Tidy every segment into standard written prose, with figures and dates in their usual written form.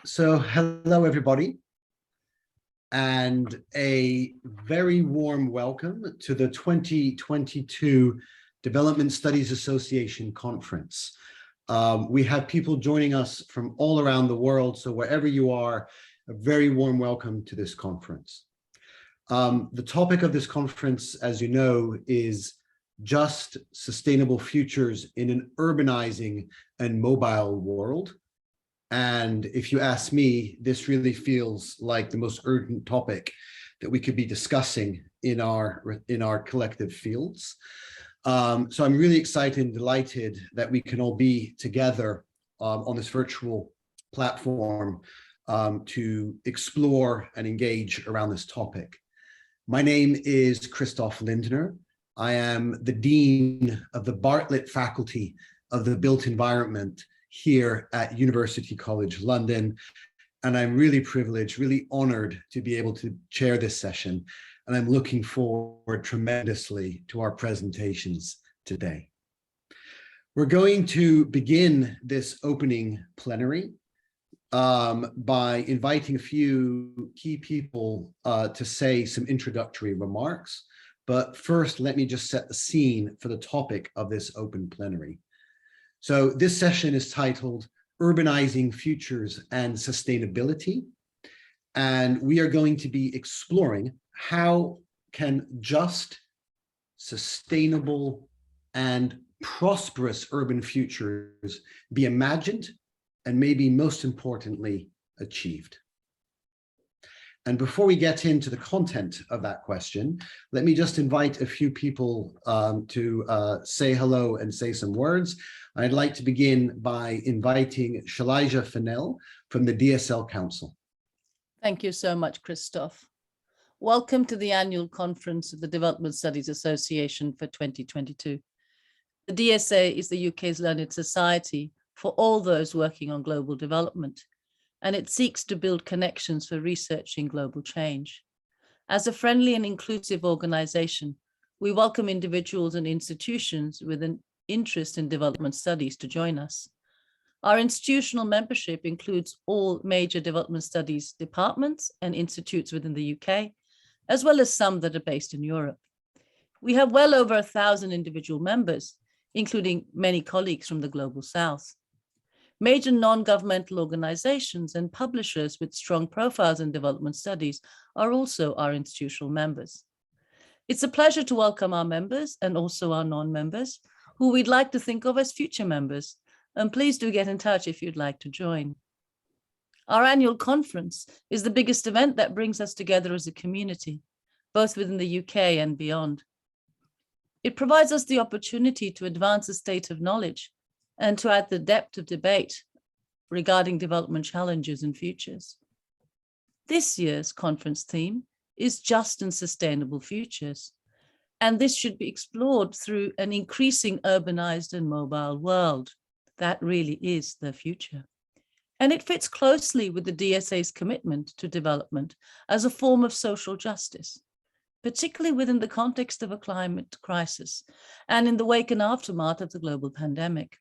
So hello, everybody, and a very warm welcome to the 2022 Development Studies Association Conference. We have people joining us from all around the world, so wherever you are, a very warm welcome to this conference. The topic of this conference, as you know, is just sustainable futures in an urbanizing and mobile world. And if you ask me, this really feels like the most urgent topic that we could be discussing in our collective fields. So I'm really excited and delighted that we can all be together on this virtual platform to explore and engage around this topic. My name is Christoph Lindner. I am the Dean of the Bartlett Faculty of the Built Environment here at University College London. And I'm really privileged, really honored to be able to chair this session. And I'm looking forward tremendously to our presentations today. We're going to begin this opening plenary by inviting a few key people to say some introductory remarks. But first, let me just set the scene for the topic of this open plenary. So this session is titled Urbanizing Futures and Sustainability. And we are going to be exploring how can just, sustainable, and prosperous urban futures be imagined and maybe most importantly, achieved. And before we get into the content of that question, let me just invite a few people to say hello and say some words. I'd like to begin by inviting Shalija Fennell from the DSL Council. Thank you so much, Christoph. Welcome to the annual conference of the Development Studies Association for 2022. The DSA is the UK's learned society for all those working on global development, and it seeks to build connections for researching global change. As a friendly and inclusive organization, we welcome individuals and institutions with an interest in development studies to join us. Our institutional membership includes all major development studies departments and institutes within the UK, as well as some that are based in Europe. We have well over 1,000 individual members, including many colleagues from the Global South. Major non-governmental organizations and publishers with strong profiles in development studies are also our institutional members. It's a pleasure to welcome our members and also our non-members, who we'd like to think of as future members, and please do get in touch if you'd like to join. Our annual conference is the biggest event that brings us together as a community, both within the UK and beyond. It provides us the opportunity to advance the state of knowledge and to add the depth of debate regarding development challenges and futures. This year's conference theme is Just and Sustainable Futures, and this should be explored through an increasing urbanized and mobile world. That really is the future. And it fits closely with the DSA's commitment to development as a form of social justice, particularly within the context of a climate crisis and in the wake and aftermath of the global pandemic.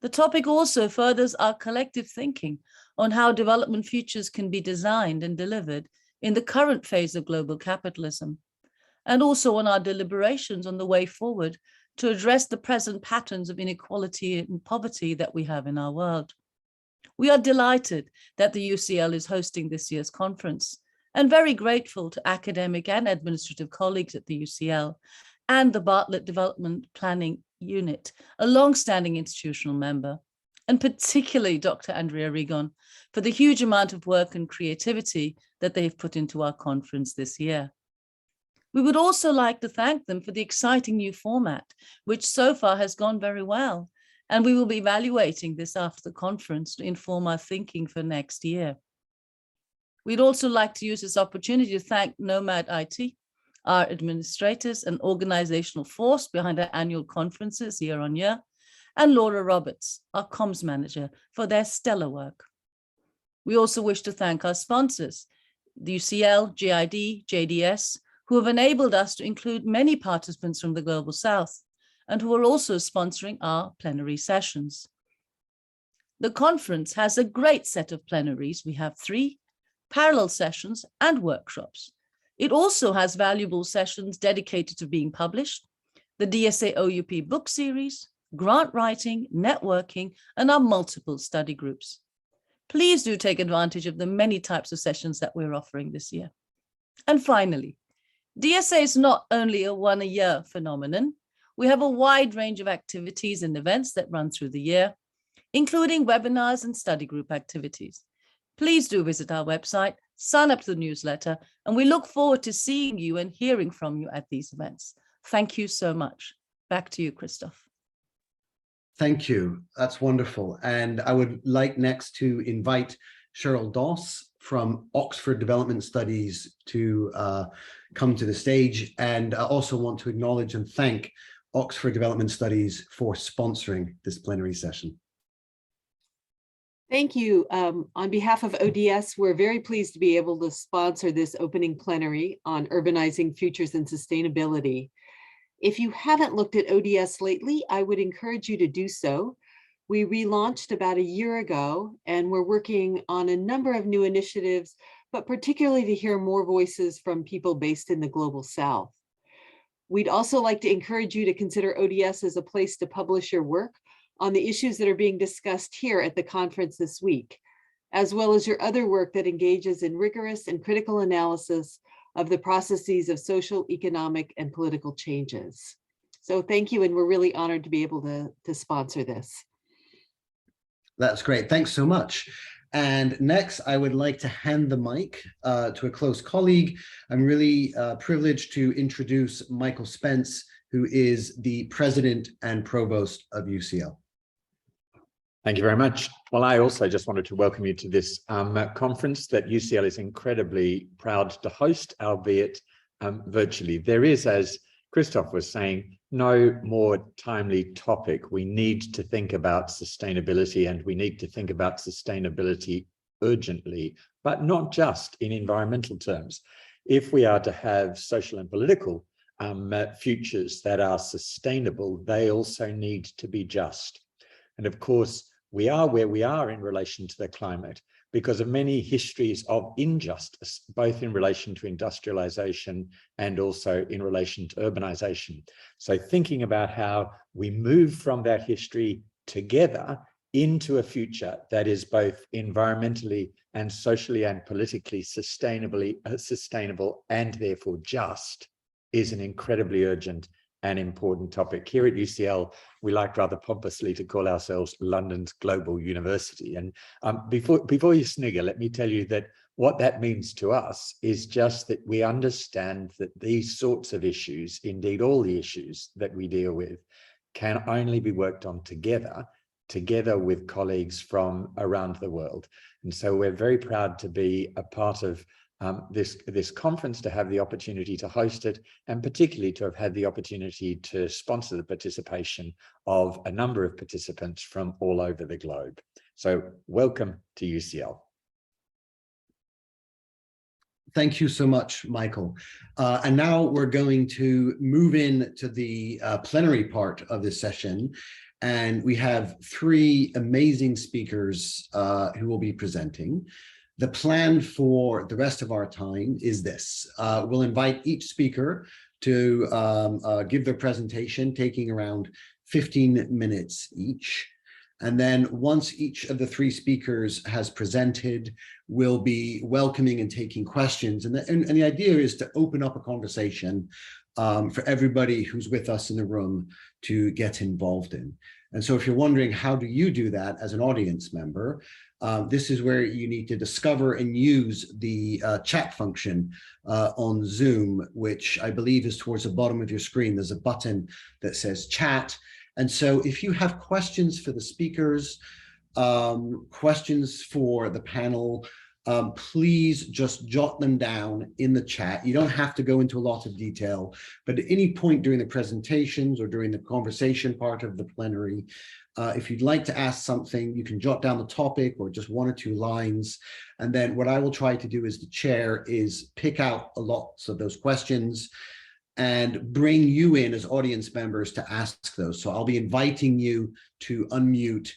The topic also furthers our collective thinking on how development futures can be designed and delivered in the current phase of global capitalism, and also on our deliberations on the way forward to address the present patterns of inequality and poverty that we have in our world. We are delighted that the UCL is hosting this year's conference, and very grateful to academic and administrative colleagues at the UCL and the Bartlett Development Planning Unit, a long-standing institutional member, and particularly Dr. Andrea Rigon for the huge amount of work and creativity that they've put into our conference this year. We would also like to thank them for the exciting new format, which so far has gone very well, and we will be evaluating this after the conference to inform our thinking for next year. We'd also like to use this opportunity to thank Nomad IT, our administrators and organizational force behind our annual conferences year on year, and Laura Roberts, our comms manager, for their stellar work. We also wish to thank our sponsors, the UCL, GID, JDS, who have enabled us to include many participants from the Global South and who are also sponsoring our plenary sessions. The conference has a great set of plenaries. We have 3 parallel sessions and workshops. It also has valuable sessions dedicated to being published, the DSA OUP book series, grant writing, networking, and our multiple study groups. Please do take advantage of the many types of sessions that we're offering this year. And finally, DSA is not only a one-a-year phenomenon. We have a wide range of activities and events that run through the year, including webinars and study group activities. Please do visit our website, sign up to the newsletter, and we look forward to seeing you and hearing from you at these events. Thank you so much. Back to you, Christoph. Thank you. That's wonderful. And I would like next to invite Cheryl Doss from Oxford Development Studies to come to the stage. And I also want to acknowledge and thank Oxford Development Studies for sponsoring this plenary session. Thank you. On behalf of ODS, we're very pleased to be able to sponsor this opening plenary on urbanizing futures and sustainability. If you haven't looked at ODS lately, I would encourage you to do so. We relaunched about a year ago, and we're working on a number of new initiatives, but particularly to hear more voices from people based in the Global South. We'd also like to encourage you to consider ODS as a place to publish your work on the issues that are being discussed here at the conference this week, as well as your other work that engages in rigorous and critical analysis of the processes of social, economic, and political changes. So thank you, and we're really honored to be able to sponsor this. That's great. Thanks so much. And next, I would like to hand the mic to a close colleague. I'm really privileged to introduce Michael Spence, who is the president and provost of UCL. Thank you very much. Well, I also just wanted to welcome you to this conference that UCL is incredibly proud to host, albeit virtually. There is, as Christoph was saying, no more timely topic. We need to think about sustainability, and we need to think about sustainability urgently, but not just in environmental terms. If we are to have social and political futures that are sustainable, they also need to be just. And of course, we are where we are in relation to the climate because of many histories of injustice, both in relation to industrialization and also in relation to urbanization. So thinking about how we move from that history together into a future that is both environmentally and socially and politically sustainable and therefore just is an incredibly urgent and important topic. Here at UCL, we like rather pompously to call ourselves London's global university. And before you snigger, let me tell you that what that means to us is just that we understand that these sorts of issues, indeed all the issues that we deal with, can only be worked on together with colleagues from around the world. And so we're very proud to be a part of this conference, to have the opportunity to host it, and particularly to have had the opportunity to sponsor the participation of a number of participants from all over the globe. So welcome to UCL. Thank you so much, Michael. And now we're going to move into the plenary part of this session. And we have 3 amazing speakers who will be presenting. The plan for the rest of our time is this. We'll invite each speaker to give their presentation, taking around 15 minutes each. And then once each of the 3 speakers has presented, we'll be welcoming and taking questions. And the idea is to open up a conversation for everybody who's with us in the room to get involved in. And so if you're wondering, how do you do that as an audience member? This is where you need to discover and use the chat function on Zoom, which I believe is towards the bottom of your screen. There's a button that says chat. And so if you have questions for the speakers, questions for the panel, please just jot them down in the chat. You don't have to go into a lot of detail, but at any point during the presentations or during the conversation part of the plenary, if you'd like to ask something, you can jot down the topic or just 1 or 2 lines. And then what I will try to do as the chair is pick out lots of those questions and bring you in as audience members to ask those. So I'll be inviting you to unmute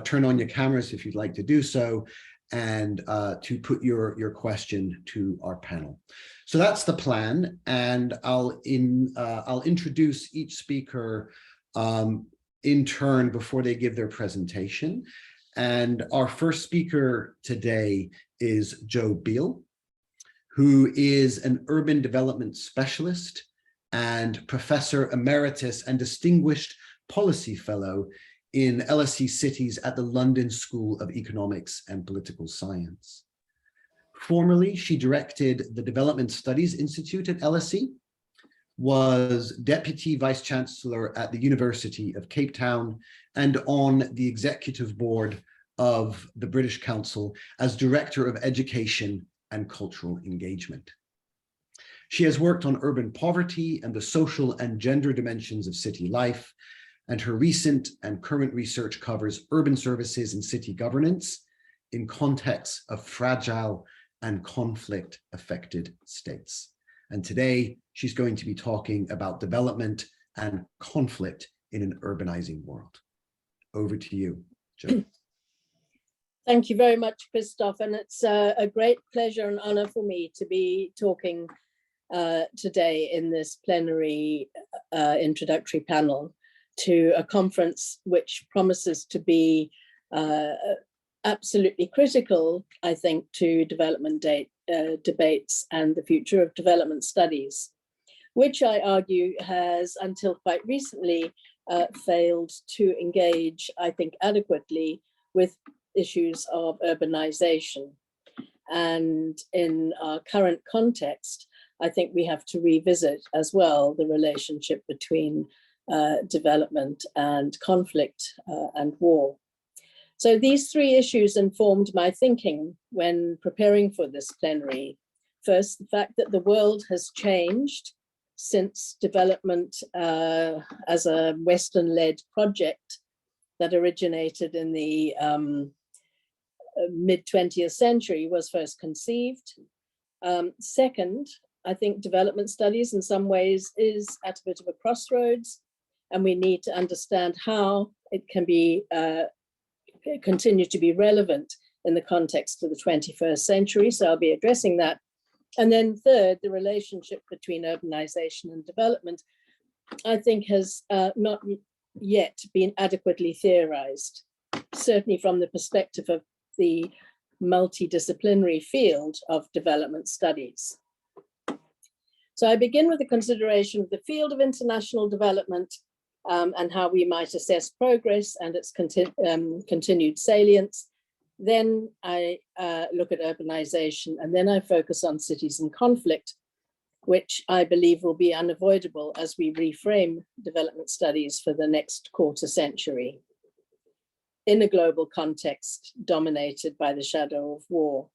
turn on your cameras if you'd like to do so, and to put your question to our panel. So that's the plan, and I'll introduce each speaker in turn before they give their presentation. And our first speaker today is Joe Beal, who is an urban development specialist and professor emeritus and distinguished policy fellow in LSE Cities at the London School of Economics and Political Science. Formerly, she directed the Development Studies Institute at LSE, was Deputy Vice Chancellor at the University of Cape Town, and on the executive board of the British Council as Director of Education and Cultural Engagement. She has worked on urban poverty and the social and gender dimensions of city life, and her recent and current research covers urban services and city governance in contexts of fragile and conflict-affected states. And today, she's going to be talking about development and conflict in an urbanizing world. Over to you, Jo. Thank you very much, Christoph, and it's a great pleasure and honor for me to be talking today in this plenary introductory panel to a conference which promises to be absolutely critical, I think, to development debates and the future of development studies, which I argue has, until quite recently, failed to engage, I think, adequately with issues of urbanization. And in our current context, I think we have to revisit as well the relationship between development and conflict and war. So these three issues informed my thinking when preparing for this plenary. First, the fact that the world has changed since development as a Western-led project that originated in the mid-20th century was first conceived. Second, I think development studies in some ways is at a bit of a crossroads, and we need to understand how it can be continue to be relevant in the context of the 21st century. So I'll be addressing that. And then third, the relationship between urbanization and development, I think has not yet been adequately theorized, certainly from the perspective of the multidisciplinary field of development studies. So I begin with the consideration of the field of international development and how we might assess progress and its continued salience. Then I look at urbanization, and then I focus on cities and conflict, which I believe will be unavoidable as we reframe development studies for the next quarter century in a global context dominated by the shadow of war.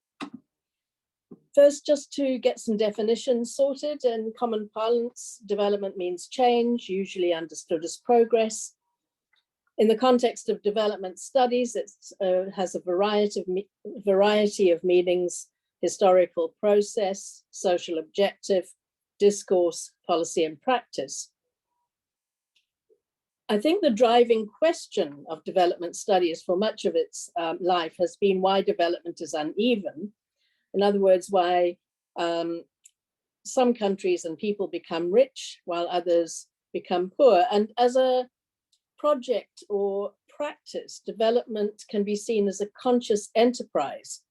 First, just to get some definitions sorted. In common parlance, development means change, usually understood as progress. In the context of development studies, it has a variety of meanings: historical process, social objective, discourse, policy, and practice. I think the driving question of development studies for much of its life has been why development is uneven. In other words, why some countries and people become rich while others become poor. And as a project or practice, development can be seen as a conscious enterprise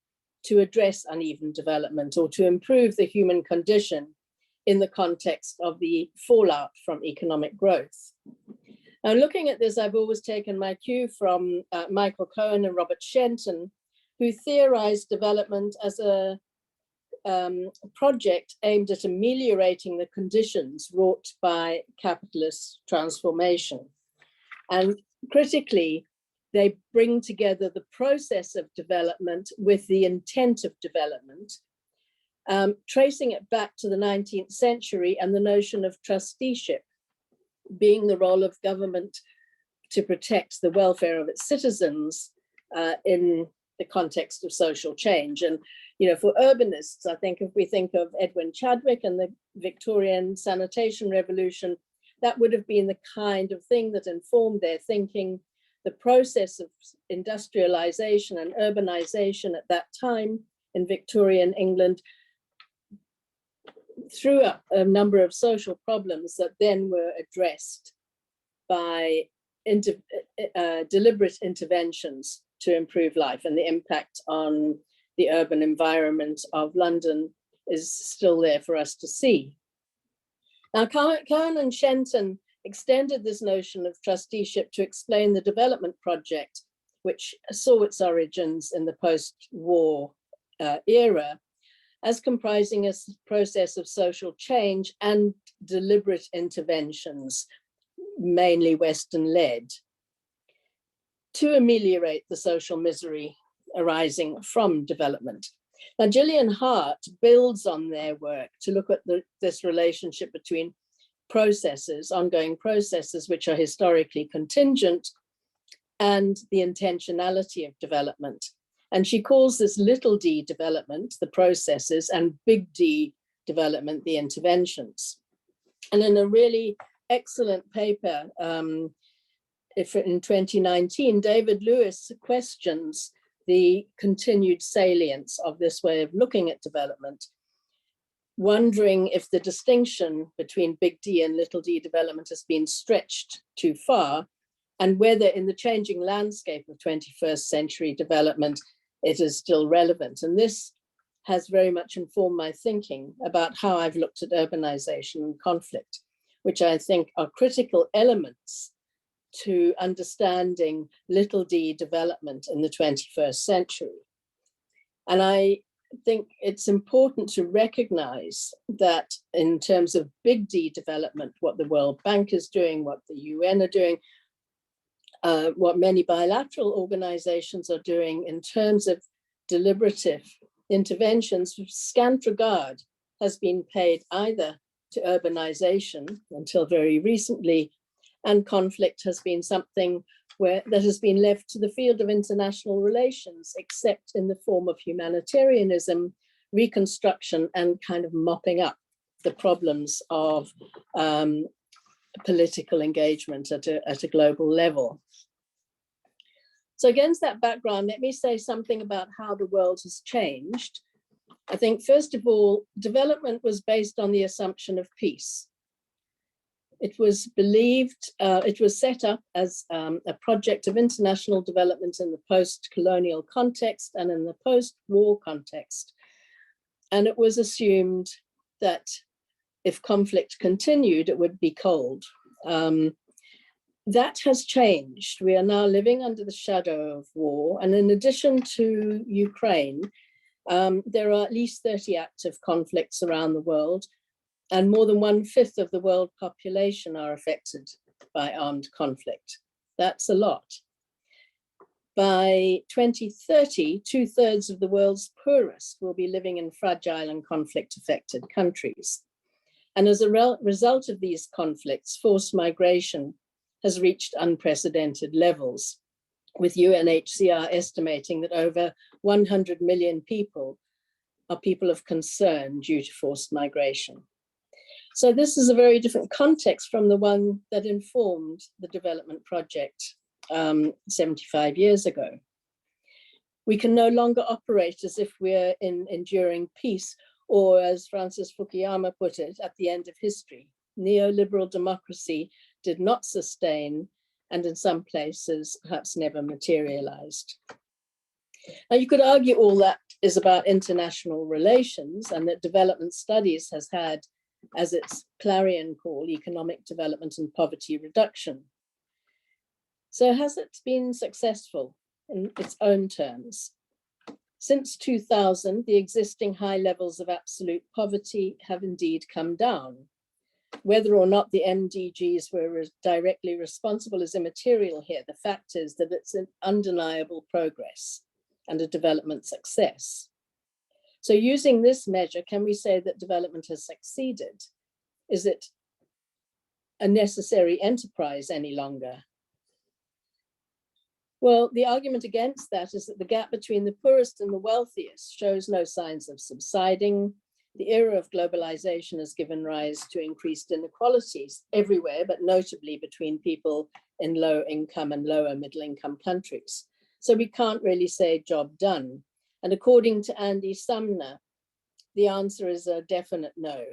to address uneven development or to improve the human condition in the context of the fallout from economic growth. Now, looking at this, I've always taken my cue from Michael Cohen and Robert Shenton, who theorized development as a project aimed at ameliorating the conditions wrought by capitalist transformation. And critically, they bring together the process of development with the intent of development, tracing it back to the 19th century and the notion of trusteeship being the role of government to protect the welfare of its citizens in the context of social change. And, you know, for urbanists, I think if we think of Edwin Chadwick and the Victorian sanitation revolution, that would have been the kind of thing that informed their thinking, the process of industrialization and urbanization at that time in Victorian England threw up a number of social problems that then were addressed by deliberate interventions to improve life, and the impact on the urban environment of London is still there for us to see. Now, Cohen and Shenton extended this notion of trusteeship to explain the development project, which saw its origins in the post-war era, as comprising a process of social change and deliberate interventions, mainly Western-led, to ameliorate the social misery arising from development. Now, Gillian Hart builds on their work to look at this relationship between processes, ongoing processes, which are historically contingent, and the intentionality of development. And she calls this little d development, the processes, and big D development, the interventions. And in a really excellent paper, in 2019, David Lewis questions the continued salience of this way of looking at development, wondering if the distinction between big D and little d development has been stretched too far, and whether in the changing landscape of 21st century development, it is still relevant. And this has very much informed my thinking about how I've looked at urbanization and conflict, which I think are critical elements to understanding little d development in the 21st century. And I think it's important to recognize that in terms of big D development, what the World Bank is doing, what the UN are doing, what many bilateral organizations are doing in terms of deliberative interventions, scant regard has been paid either to urbanization until very recently, and conflict has been something that has been left to the field of international relations, except in the form of humanitarianism, reconstruction, and kind of mopping up the problems of political engagement at a global level. So against that background, let me say something about how the world has changed. I think, first of all, development was based on the assumption of peace. It was believed, it was set up as a project of international development in the post-colonial context and in the post-war context. And it was assumed that if conflict continued, it would be cold. That has changed. We are now living under the shadow of war. And in addition to Ukraine, there are at least 30 active conflicts around the world, and more than 1/5 of the world population are affected by armed conflict. That's a lot. By 2030, 2/3 of the world's poorest will be living in fragile and conflict-affected countries. And as a result of these conflicts, forced migration has reached unprecedented levels, with UNHCR estimating that over 100 million people are people of concern due to forced migration. So this is a very different context from the one that informed the development project 75 years ago. We can no longer operate as if we're in enduring peace, or as Francis Fukuyama put it, at the end of history. Neoliberal democracy did not sustain, and in some places perhaps never materialized. Now, you could argue all that is about international relations, and that development studies has had as its clarion call economic development and poverty reduction. So has it been successful in its own terms? Since 2000, the existing high levels of absolute poverty have indeed come down. Whether or not the MDGs were directly responsible is immaterial here. The fact is that it's an undeniable progress and a development success. So using this measure, can we say that development has succeeded? Is it a necessary enterprise any longer? Well, the argument against that is that the gap between the poorest and the wealthiest shows no signs of subsiding. The era of globalization has given rise to increased inequalities everywhere, but notably between people in low income and lower middle income countries. So we can't really say job done. And according to Andy Sumner, the answer is a definite no.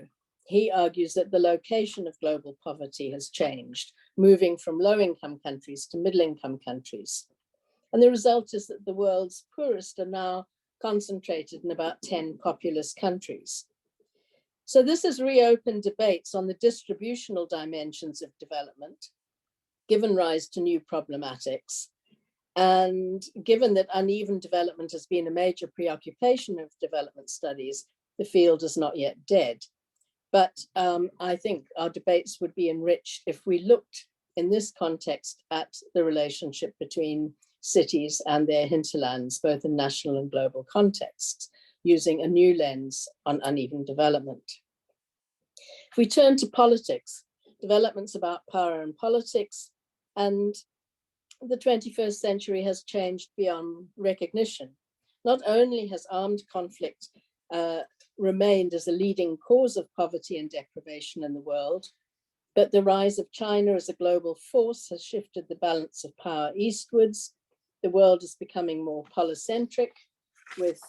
He argues that the location of global poverty has changed, moving from low income countries to middle income countries. And the result is that the world's poorest are now concentrated in about 10 populous countries. So this has reopened debates on the distributional dimensions of development, given rise to new problematics. And given that uneven development has been a major preoccupation of development studies, the field is not yet dead. But I think our debates would be enriched if we looked in this context at the relationship between cities and their hinterlands, both in national and global contexts, using a new lens on uneven development. If we turn to politics, developments about power and politics, and the 21st century has changed beyond recognition. Not only has armed conflict remained as a leading cause of poverty and deprivation in the world, but the rise of China as a global force has shifted the balance of power eastwards. The world is becoming more polycentric, with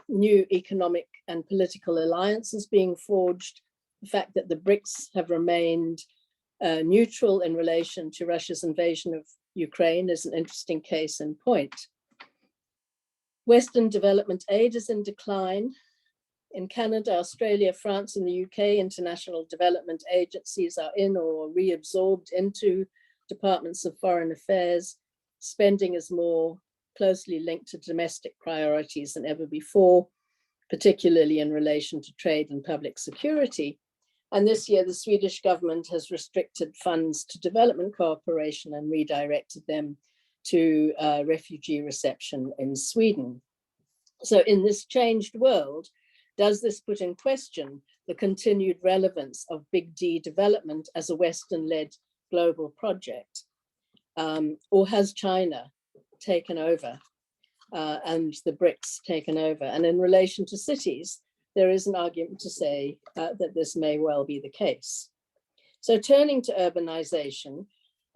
new economic and political alliances being forged. The fact that the BRICS have remained neutral in relation to Russia's invasion of Ukraine is an interesting case in point. Western development aid is in decline. In Canada, Australia, France, and the UK, international development agencies are in or reabsorbed into departments of foreign affairs. Spending is more closely linked to domestic priorities than ever before, particularly in relation to trade and public security. And this year, the Swedish government has restricted funds to development cooperation and redirected them to refugee reception in Sweden. So in this changed world, does this put in question the continued relevance of Big D development as a Western-led global project? Or has China taken over and the BRICS taken over? And in relation to cities, there is an argument to say that this may well be the case. So turning to urbanization,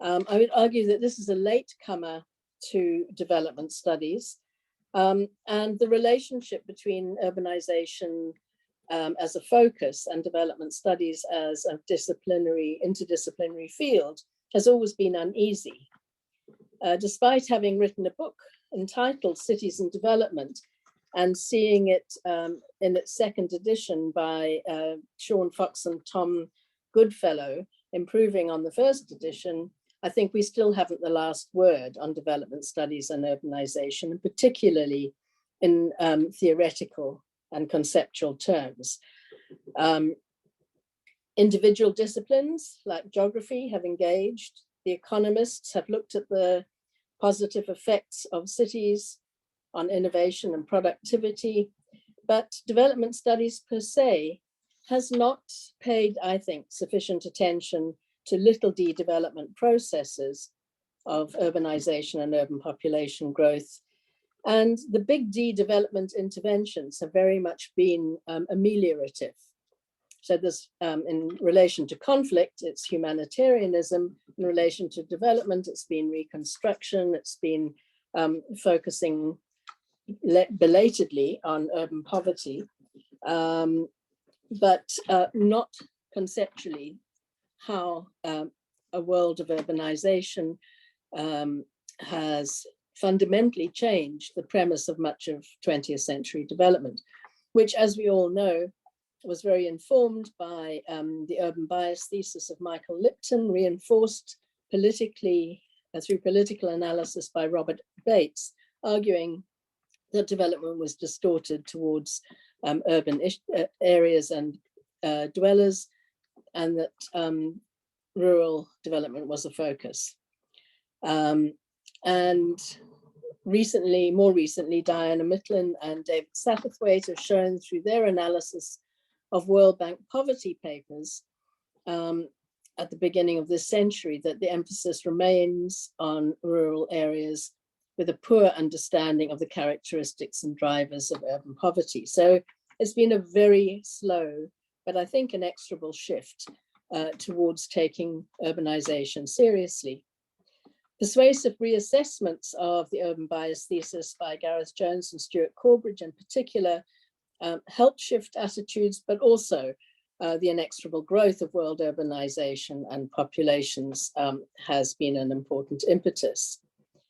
I would argue that this is a latecomer to development studies. And the relationship between urbanization as a focus and development studies as a interdisciplinary field has always been uneasy. Despite having written a book entitled Cities and Development and seeing it in its second edition by Sean Fox and Tom Goodfellow, improving on the first edition, I think we still haven't the last word on development studies and urbanization, and particularly in theoretical and conceptual terms. Individual disciplines like geography have engaged. The economists have looked at the positive effects of cities on innovation and productivity, but development studies per se has not paid, I think, sufficient attention to little d development processes of urbanization and urban population growth. And the big D development interventions have very much been ameliorative. So this, in relation to conflict, it's humanitarianism. In relation to development, it's been reconstruction. It's been focusing belatedly on urban poverty, but not conceptually how a world of urbanization has fundamentally changed the premise of much of 20th century development, which, as we all know, was very informed by the urban bias thesis of Michael Lipton, reinforced politically through political analysis by Robert Bates, arguing that development was distorted towards urban areas and dwellers, and that rural development was a focus. And more recently, Diana Mitlin and David Satterthwaite have shown through their analysis of World Bank poverty papers at the beginning of this century that the emphasis remains on rural areas with a poor understanding of the characteristics and drivers of urban poverty. So It's been a very slow, but I think inexorable shift towards taking urbanization seriously. Persuasive reassessments of the urban bias thesis by Gareth Jones and Stuart Corbridge in particular helped shift attitudes, but also the inexorable growth of world urbanization and populations has been an important impetus.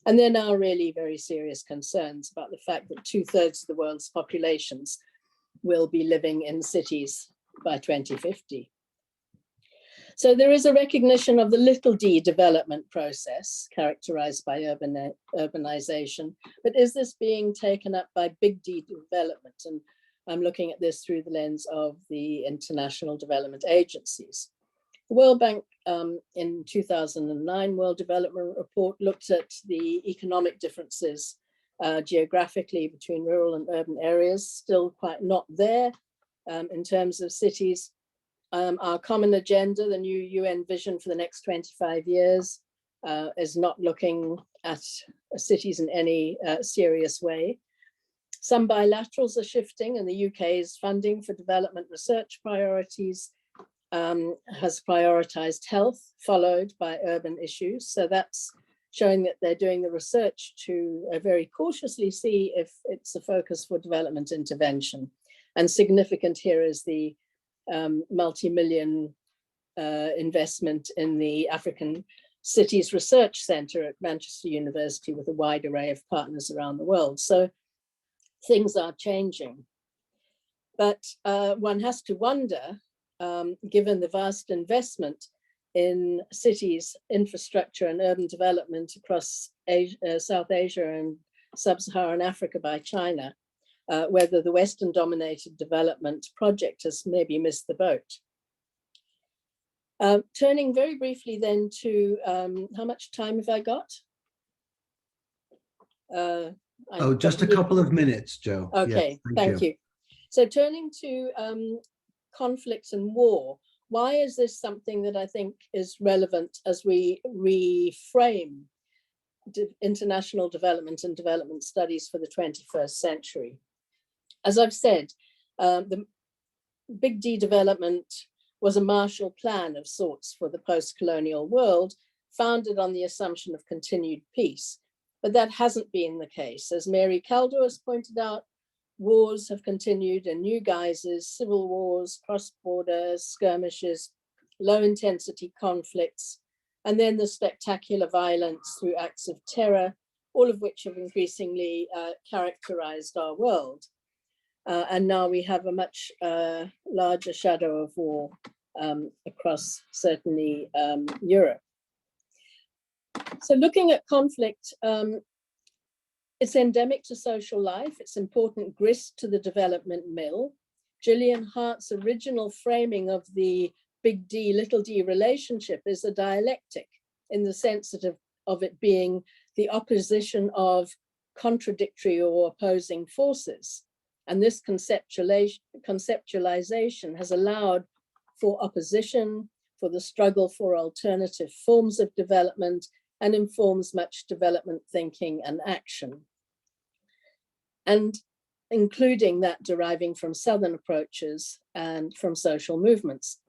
And there are now really very serious concerns about the fact that 2/3 of the world's populations will be living in cities by 2050. So there is a recognition of the little d development process characterized by urbanization, but is this being taken up by big D development? And I'm looking at this through the lens of the international development agencies. The World Bank in 2009 World Development Report looked at the economic differences geographically between rural and urban areas, still quite not there in terms of cities. Our common agenda, the new UN vision for the next 25 years, is not looking at cities in any serious way. Some bilaterals are shifting, and the UK's funding for development research priorities has prioritized health, followed by urban issues. So that's showing that they're doing the research to very cautiously see if it's a focus for development intervention. And significant here is the multi-million investment in the African Cities Research Centre at Manchester University with a wide array of partners around the world. So things are changing. But one has to wonder, given the vast investment in cities, infrastructure and urban development across Asia, South Asia and Sub-Saharan Africa by China, whether the Western-dominated development project has maybe missed the boat. Turning very briefly then to, how much time have I got? Just a couple of minutes, Jo. Okay, Yes, thank you. So turning to conflict and war, why is this something that I think is relevant as we reframe international development and development studies for the 21st century? As I've said, the Big D development was a Marshall Plan of sorts for the post-colonial world, founded on the assumption of continued peace. But that hasn't been the case. As Mary Caldo has pointed out, wars have continued in new guises: civil wars, cross-border skirmishes, low-intensity conflicts, and then the spectacular violence through acts of terror, all of which have increasingly characterized our world. And now we have a much larger shadow of war across certainly Europe. So looking at conflict, it's endemic to social life. It's important grist to the development mill. Gillian Hart's original framing of the big D, little d relationship is a dialectic in the sense of it being the opposition of contradictory or opposing forces. And this conceptualization has allowed for opposition, for the struggle for alternative forms of development, and informs much development thinking and action. And including that deriving from Southern approaches and from social movements.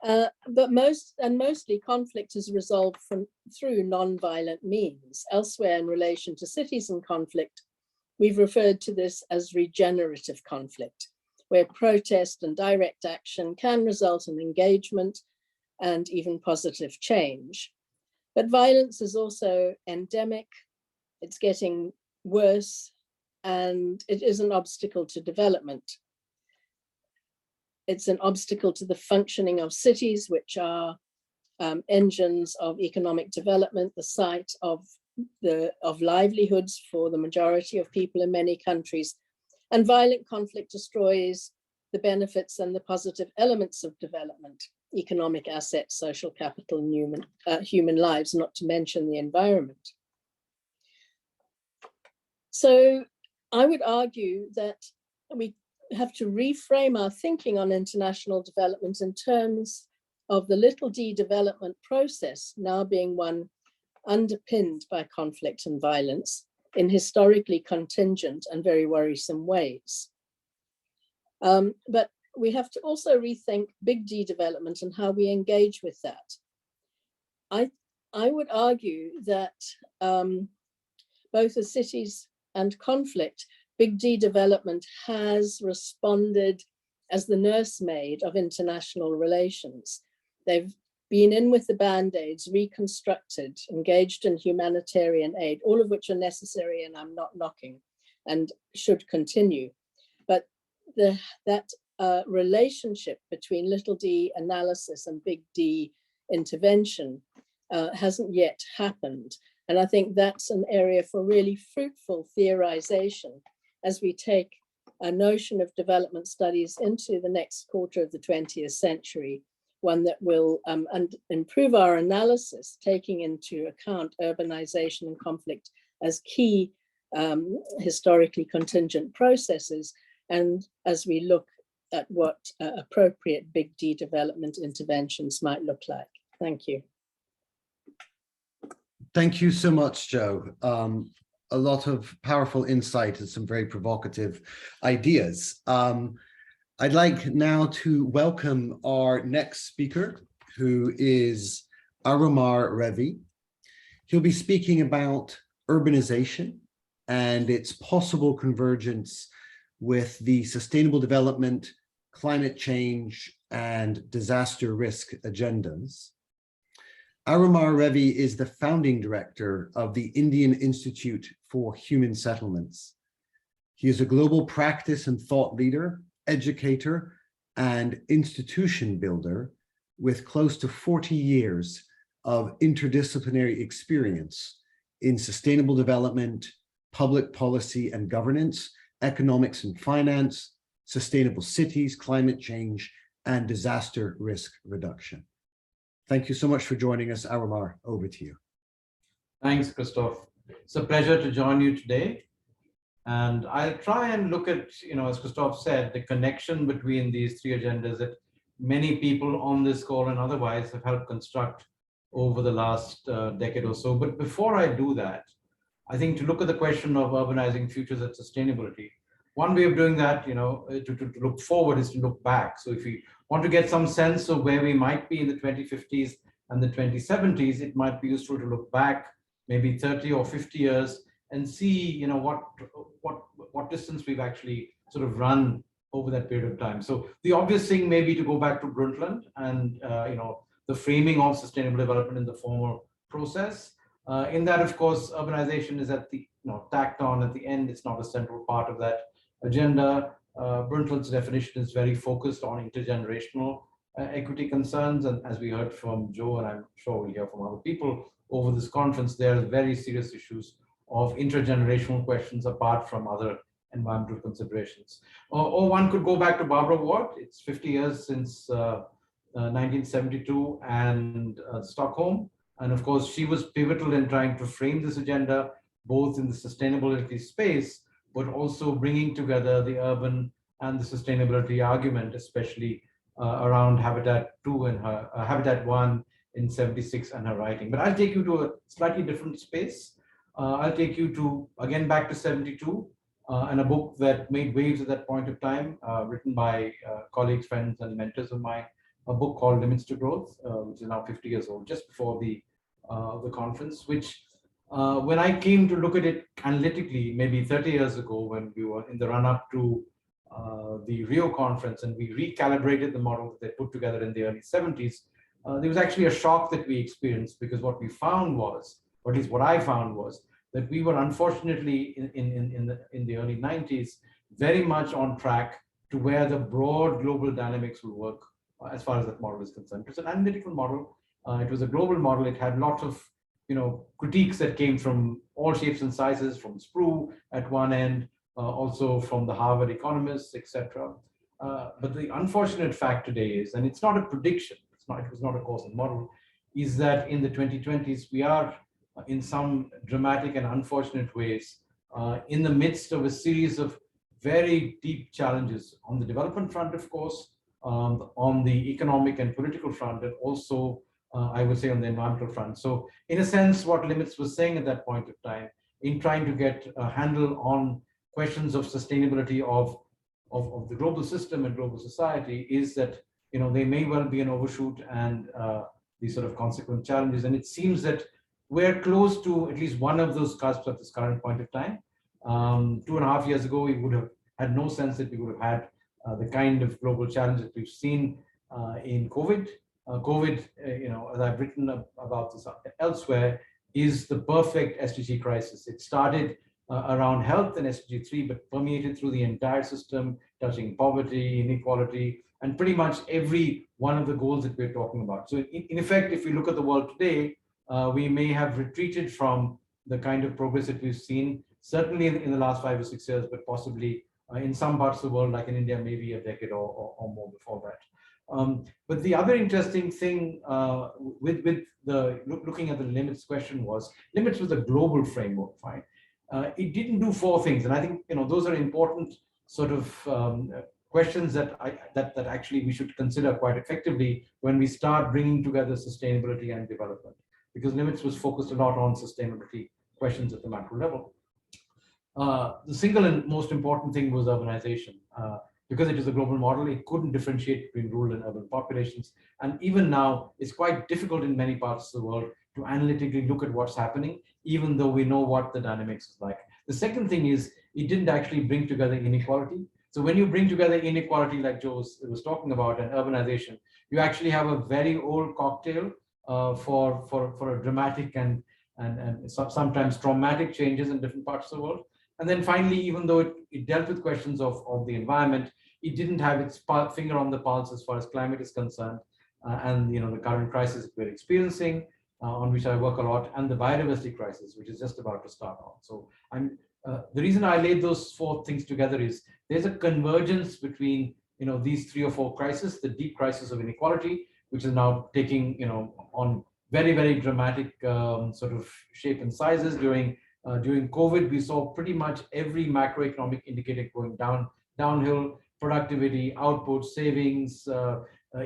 But mostly conflict is resolved through non-violent means. Elsewhere in relation to cities and conflict, we've referred to this as regenerative conflict, where protest and direct action can result in engagement and even positive change. But violence is also endemic, it's getting worse, and it is an obstacle to development. It's an obstacle to the functioning of cities, which are engines of economic development, the site of livelihoods for the majority of people in many countries. And violent conflict destroys the benefits and the positive elements of development, economic assets, social capital, and human lives, not to mention the environment. So I would argue that we have to reframe our thinking on international development in terms of the little d development process now being one underpinned by conflict and violence in historically contingent and very worrisome ways. But we have to also rethink big D development and how we engage with that. I would argue that both as cities and conflict, big D development has responded as the nursemaid of international relations. They've been in with the Band-Aids, reconstructed, engaged in humanitarian aid, all of which are necessary and I'm not knocking and should continue. But that relationship between little d analysis and big D intervention hasn't yet happened. And I think that's an area for really fruitful theorization as we take a notion of development studies into the next quarter of the 20th century, one that will improve our analysis, taking into account urbanization and conflict as key historically contingent processes. And as we look at what appropriate big D development interventions might look like. Thank you. Thank you so much, Jo. A lot of powerful insight and some very provocative ideas. I'd like now to welcome our next speaker, who is Arumar Revi. He'll be speaking about urbanization and its possible convergence with the sustainable development, climate change, and disaster risk agendas. Arumar Revi is the founding director of the Indian Institute for Human Settlements. He is a global practice and thought leader, educator, and institution builder with close to 40 years of interdisciplinary experience in sustainable development, public policy and governance, economics and finance, sustainable cities, climate change, and disaster risk reduction. Thank you so much for joining us, Arumar. Over to you. Thanks, Christoph. It's a pleasure to join you today. And I'll try and look at, as Christoph said, the connection between these three agendas that many people on this call and otherwise have helped construct over the last decade or so. But before I do that, I think to look at the question of urbanizing futures and sustainability, one way of doing that, to look forward is to look back. So if we want to get some sense of where we might be in the 2050s and the 2070s, it might be useful to look back maybe 30 or 50 years and see, what distance we've actually sort of run over that period of time. So the obvious thing may be to go back to Brundtland and, the framing of sustainable development in the formal process. In that, of course, urbanization is at the, tacked on at the end. It's not a central part of that agenda. Brundtland's definition is very focused on intergenerational equity concerns. And as we heard from Jo, and I'm sure we'll hear from other people over this conference, there are very serious issues of intergenerational questions apart from other environmental considerations. Or one could go back to Barbara Ward. It's 50 years since 1972 and Stockholm. And of course, she was pivotal in trying to frame this agenda, both in the sustainability space, but also bringing together the urban and the sustainability argument, especially around Habitat 2 and her Habitat 1 in 76 and her writing. But I'll take you to a slightly different space. I'll take you to, again, back to 72 and a book that made waves at that point of time, written by colleagues, friends, and mentors of mine, a book called Limits to Growth, which is now 50 years old, just before the conference, which when I came to look at it analytically, maybe 30 years ago, when we were in the run-up to the Rio conference and we recalibrated the model that they put together in the early 70s, there was actually a shock that we experienced, because what we found was, or at least what I found was, that we were unfortunately in the early 90s very much on track to where the broad global dynamics will work as far as that model is concerned. It's an analytical model. It was a global model. It had lots of critiques that came from all shapes and sizes, from Spru at one end, also from the Harvard economists, etc. But the unfortunate fact today is, and it's not a prediction, it was not a causal model, is that in the 2020s, we are in some dramatic and unfortunate ways in the midst of a series of very deep challenges on the development front, of course, on the economic and political front, and also I would say on the environmental front. So in a sense, what Limits was saying at that point of time, in trying to get a handle on questions of sustainability of of the global system and global society is that, there may well be an overshoot and these sort of consequent challenges. And it seems that we're close to at least one of those cusps at this current point of time. 2.5 years ago, we would have had no sense that we would have had the kind of global challenge that we've seen in COVID. COVID, as I've written about this elsewhere, is the perfect SDG crisis. It started around health and SDG 3, but permeated through the entire system, touching poverty, inequality, and pretty much every one of the goals that we're talking about. So in effect, if we look at the world today, we may have retreated from the kind of progress that we've seen, certainly in the last 5 or 6 years, but possibly in some parts of the world, like in India, maybe a decade or more before that. But the other interesting thing with the looking at the limits question was, limits was a global framework, fine. It didn't do 4 things, and I think those are important sort of questions that actually we should consider quite effectively when we start bringing together sustainability and development, because limits was focused a lot on sustainability questions at the macro level. The single and most important thing was urbanization. Because it is a global model, it couldn't differentiate between rural and urban populations. And even now, it's quite difficult in many parts of the world to analytically look at what's happening, even though we know what the dynamics is like. The second thing is, it didn't actually bring together inequality. So when you bring together inequality, like Joe was talking about, and urbanization, you actually have a very old cocktail for a dramatic and sometimes traumatic changes in different parts of the world. And then finally, even though it dealt with questions of the environment, it didn't have its finger on the pulse as far as climate is concerned, and the current crisis that we're experiencing, on which I work a lot, and the biodiversity crisis, which is just about to start on. So the reason I laid those 4 things together is there's a convergence between these 3 or 4 crises: the deep crisis of inequality, which is now taking on very, very dramatic sort of shape and sizes. During COVID, we saw pretty much every macroeconomic indicator going downhill: productivity, output, savings,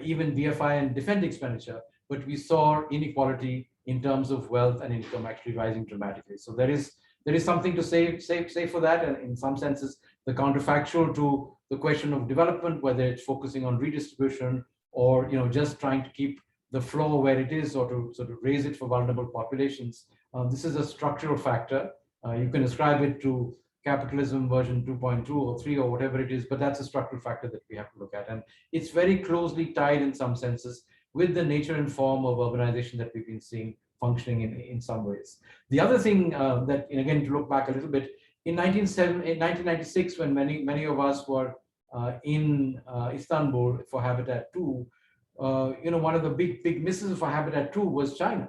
even BFI and defense expenditure. But we saw inequality in terms of wealth and income actually rising dramatically. So there is something to say for that, and in some senses, the counterfactual to the question of development, whether it's focusing on redistribution or just trying to keep the floor where it is, or to sort of raise it for vulnerable populations. This is a structural factor. You can ascribe it to capitalism version 2.2 or 3 or whatever it is, but that's a structural factor that we have to look at. And it's very closely tied in some senses with the nature and form of urbanization that we've been seeing functioning in some ways. The other thing that, again, to look back a little bit, in 1996, when many of us were in Istanbul for Habitat 2, one of the big misses for Habitat 2 was China.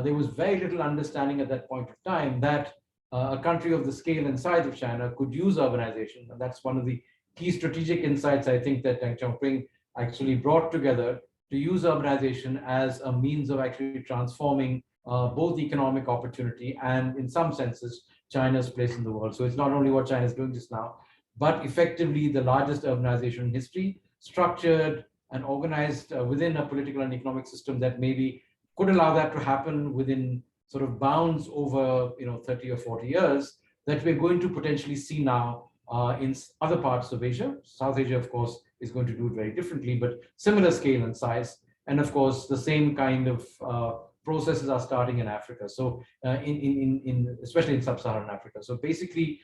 There was very little understanding at that point of time that a country of the scale and size of China could use urbanization. And that's one of the key strategic insights, I think, that Deng Xiaoping actually brought together, to use urbanization as a means of actually transforming both economic opportunity and, in some senses, China's place in the world. So it's not only what China is doing just now, but effectively the largest urbanization in history, structured and organized within a political and economic system that maybe could allow that to happen within sort of bounds over 30 or 40 years, that we're going to potentially see now in other parts of Asia. South Asia, of course, is going to do it very differently, but similar scale and size. And of course, the same kind of processes are starting in Africa. So especially in sub-Saharan Africa. So basically,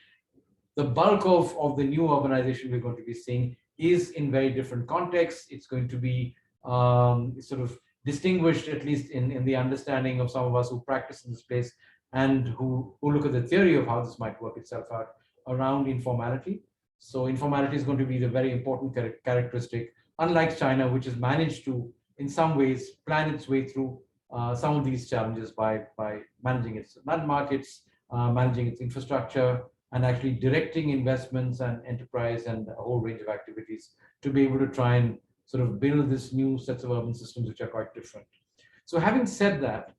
the bulk of the new urbanization we're going to be seeing is in very different contexts. It's going to be sort of distinguished, at least in the understanding of some of us who practice in this place and who look at the theory of how this might work itself out, around informality. So informality is going to be the very important characteristic, unlike China, which has managed to, in some ways, plan its way through some of these challenges by managing its land markets, managing its infrastructure, and actually directing investments and enterprise and a whole range of activities to be able to try and sort of build this new sets of urban systems which are quite different. So having said that,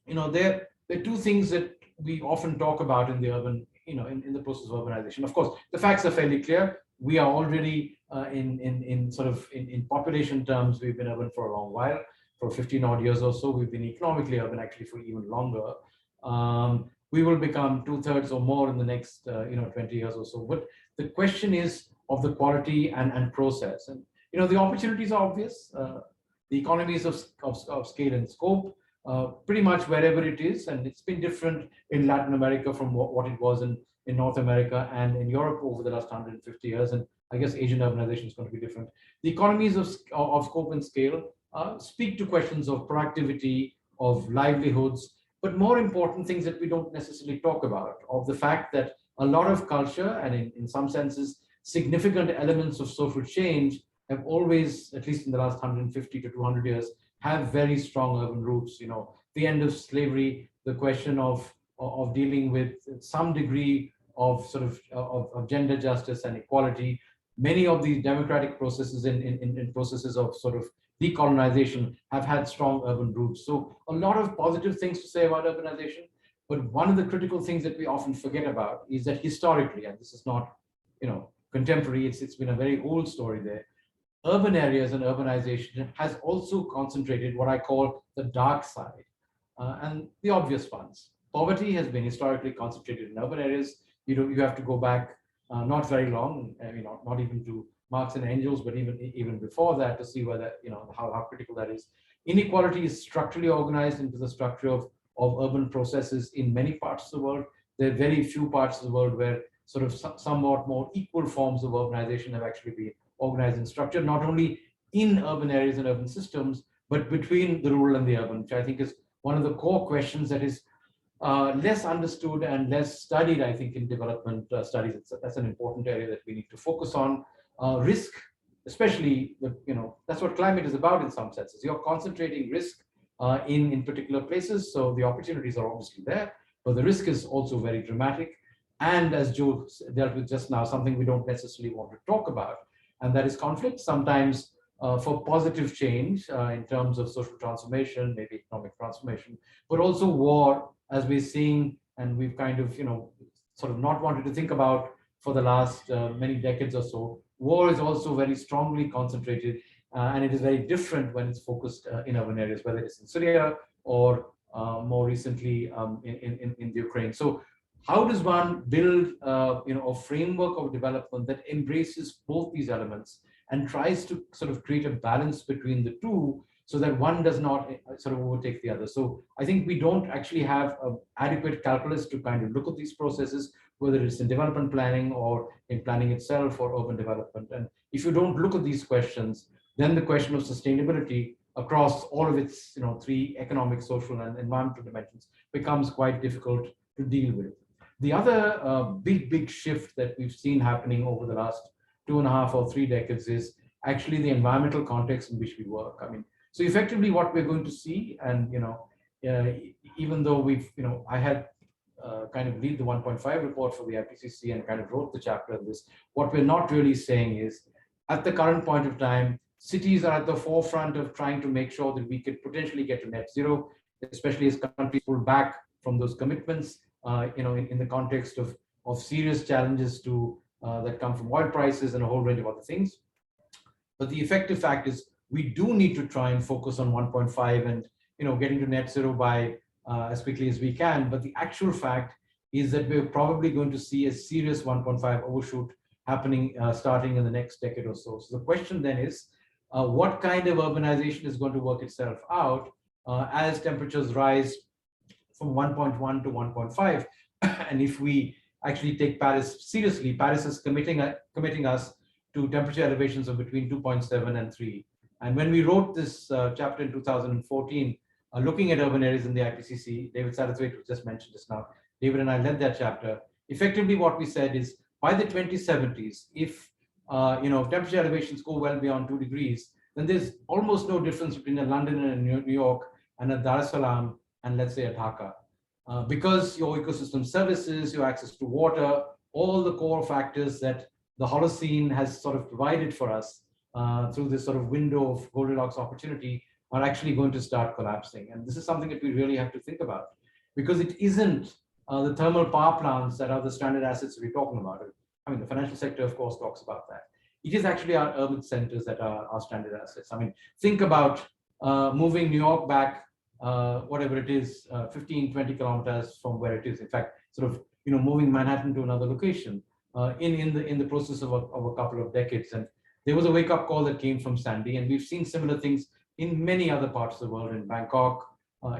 there are 2 things that we often talk about in the urban, in the process of urbanization. Of course, the facts are fairly clear. We are already in population terms, we've been urban for a long while, for 15 odd years or so. We've been economically urban actually for even longer. We will become 2/3 or more in the next 20 years or so. But the question is, of the quality and process. And the opportunities are obvious. The economies of scale and scope, pretty much wherever it is, and it's been different in Latin America from what it was in North America and in Europe over the last 150 years, and I guess Asian urbanization is going to be different. The economies of scope and scale speak to questions of productivity, of livelihoods, but more important things that we don't necessarily talk about, of the fact that a lot of culture and in some senses, significant elements of social change have always, at least in the last 150 to 200 years, have very strong urban roots. The end of slavery, the question of dealing with some degree of sort of gender justice and equality. Many of these democratic processes in processes of sort of decolonization have had strong urban roots. So a lot of positive things to say about urbanization, but one of the critical things that we often forget about is that historically, and this is not, contemporary, it's been a very old story there, urban areas and urbanization has also concentrated what I call the dark side, and the obvious ones. Poverty has been historically concentrated in urban areas. You have to go back not very long, not even to Marx and Engels, but even before that to see whether, how critical that is. Inequality is structurally organized into the structure of urban processes in many parts of the world. There are very few parts of the world where sort of somewhat more equal forms of urbanization have actually been organized and structured, not only in urban areas and urban systems, but between the rural and the urban, which I think is one of the core questions that is less understood and less studied, I think, in development studies. That's an important area that we need to focus on. Risk, especially, that's what climate is about in some senses. You're concentrating risk in particular places, so the opportunities are obviously there, but the risk is also very dramatic. And as Joe dealt with just now, something we don't necessarily want to talk about, and that is conflict. Sometimes for positive change in terms of social transformation, maybe economic transformation, but also war, as we're seeing, and we've kind of, sort of not wanted to think about for the last many decades or so. War is also very strongly concentrated, and it is very different when it's focused in urban areas, whether it's in Syria or more recently in the Ukraine. So how does one build a framework of development that embraces both these elements and tries to sort of create a balance between the two, so that one does not sort of overtake the other? So I think we don't actually have an adequate calculus to kind of look at these processes, whether it's in development planning or in planning itself or urban development. And if you don't look at these questions, then the question of sustainability across all of its three economic, social, and environmental dimensions becomes quite difficult to deal with. The other big shift that we've seen happening over the last 2.5 or 3 decades is actually the environmental context in which we work. I mean, so effectively what we're going to see, and even though I had kind of lead the 1.5 report for the IPCC and kind of wrote the chapter of this, what we're not really saying is, at the current point of time, cities are at the forefront of trying to make sure that we could potentially get to net zero, especially as countries pull back from those commitments, in the context of serious challenges that come from oil prices and a whole range of other things. But the effective fact is we do need to try and focus on 1.5 and getting to net zero by as quickly as we can. But the actual fact is that we're probably going to see a serious 1.5 overshoot happening starting in the next decade or so. So the question then is, what kind of urbanization is going to work itself out as temperatures rise from 1.1 to 1.5? And if we actually take Paris seriously, Paris is committing us to temperature elevations of between 2.7 and 3. And when we wrote this chapter in 2014, looking at urban areas in the IPCC, David Satterthwaite just mentioned this now, David and I led that chapter. Effectively what we said is, by the 2070s, if temperature elevations go well beyond 2 degrees, then there's almost no difference between a London and a New York and a Dar es Salaam and let's say a Dhaka. Because your ecosystem services, your access to water, all the core factors that the Holocene has sort of provided for us through this sort of window of Goldilocks opportunity are actually going to start collapsing. And this is something that we really have to think about, because it isn't the thermal power plants that are the stranded assets we're talking about. I mean, the financial sector, of course, talks about that. It is actually our urban centers that are our stranded assets. I mean, think about moving New York back, whatever it is, 15, 20 kilometers from where it is. In fact, sort of, moving Manhattan to another location. in the process of a couple of decades. And there was a wake-up call that came from Sandy, and we've seen similar things in many other parts of the world, in Bangkok,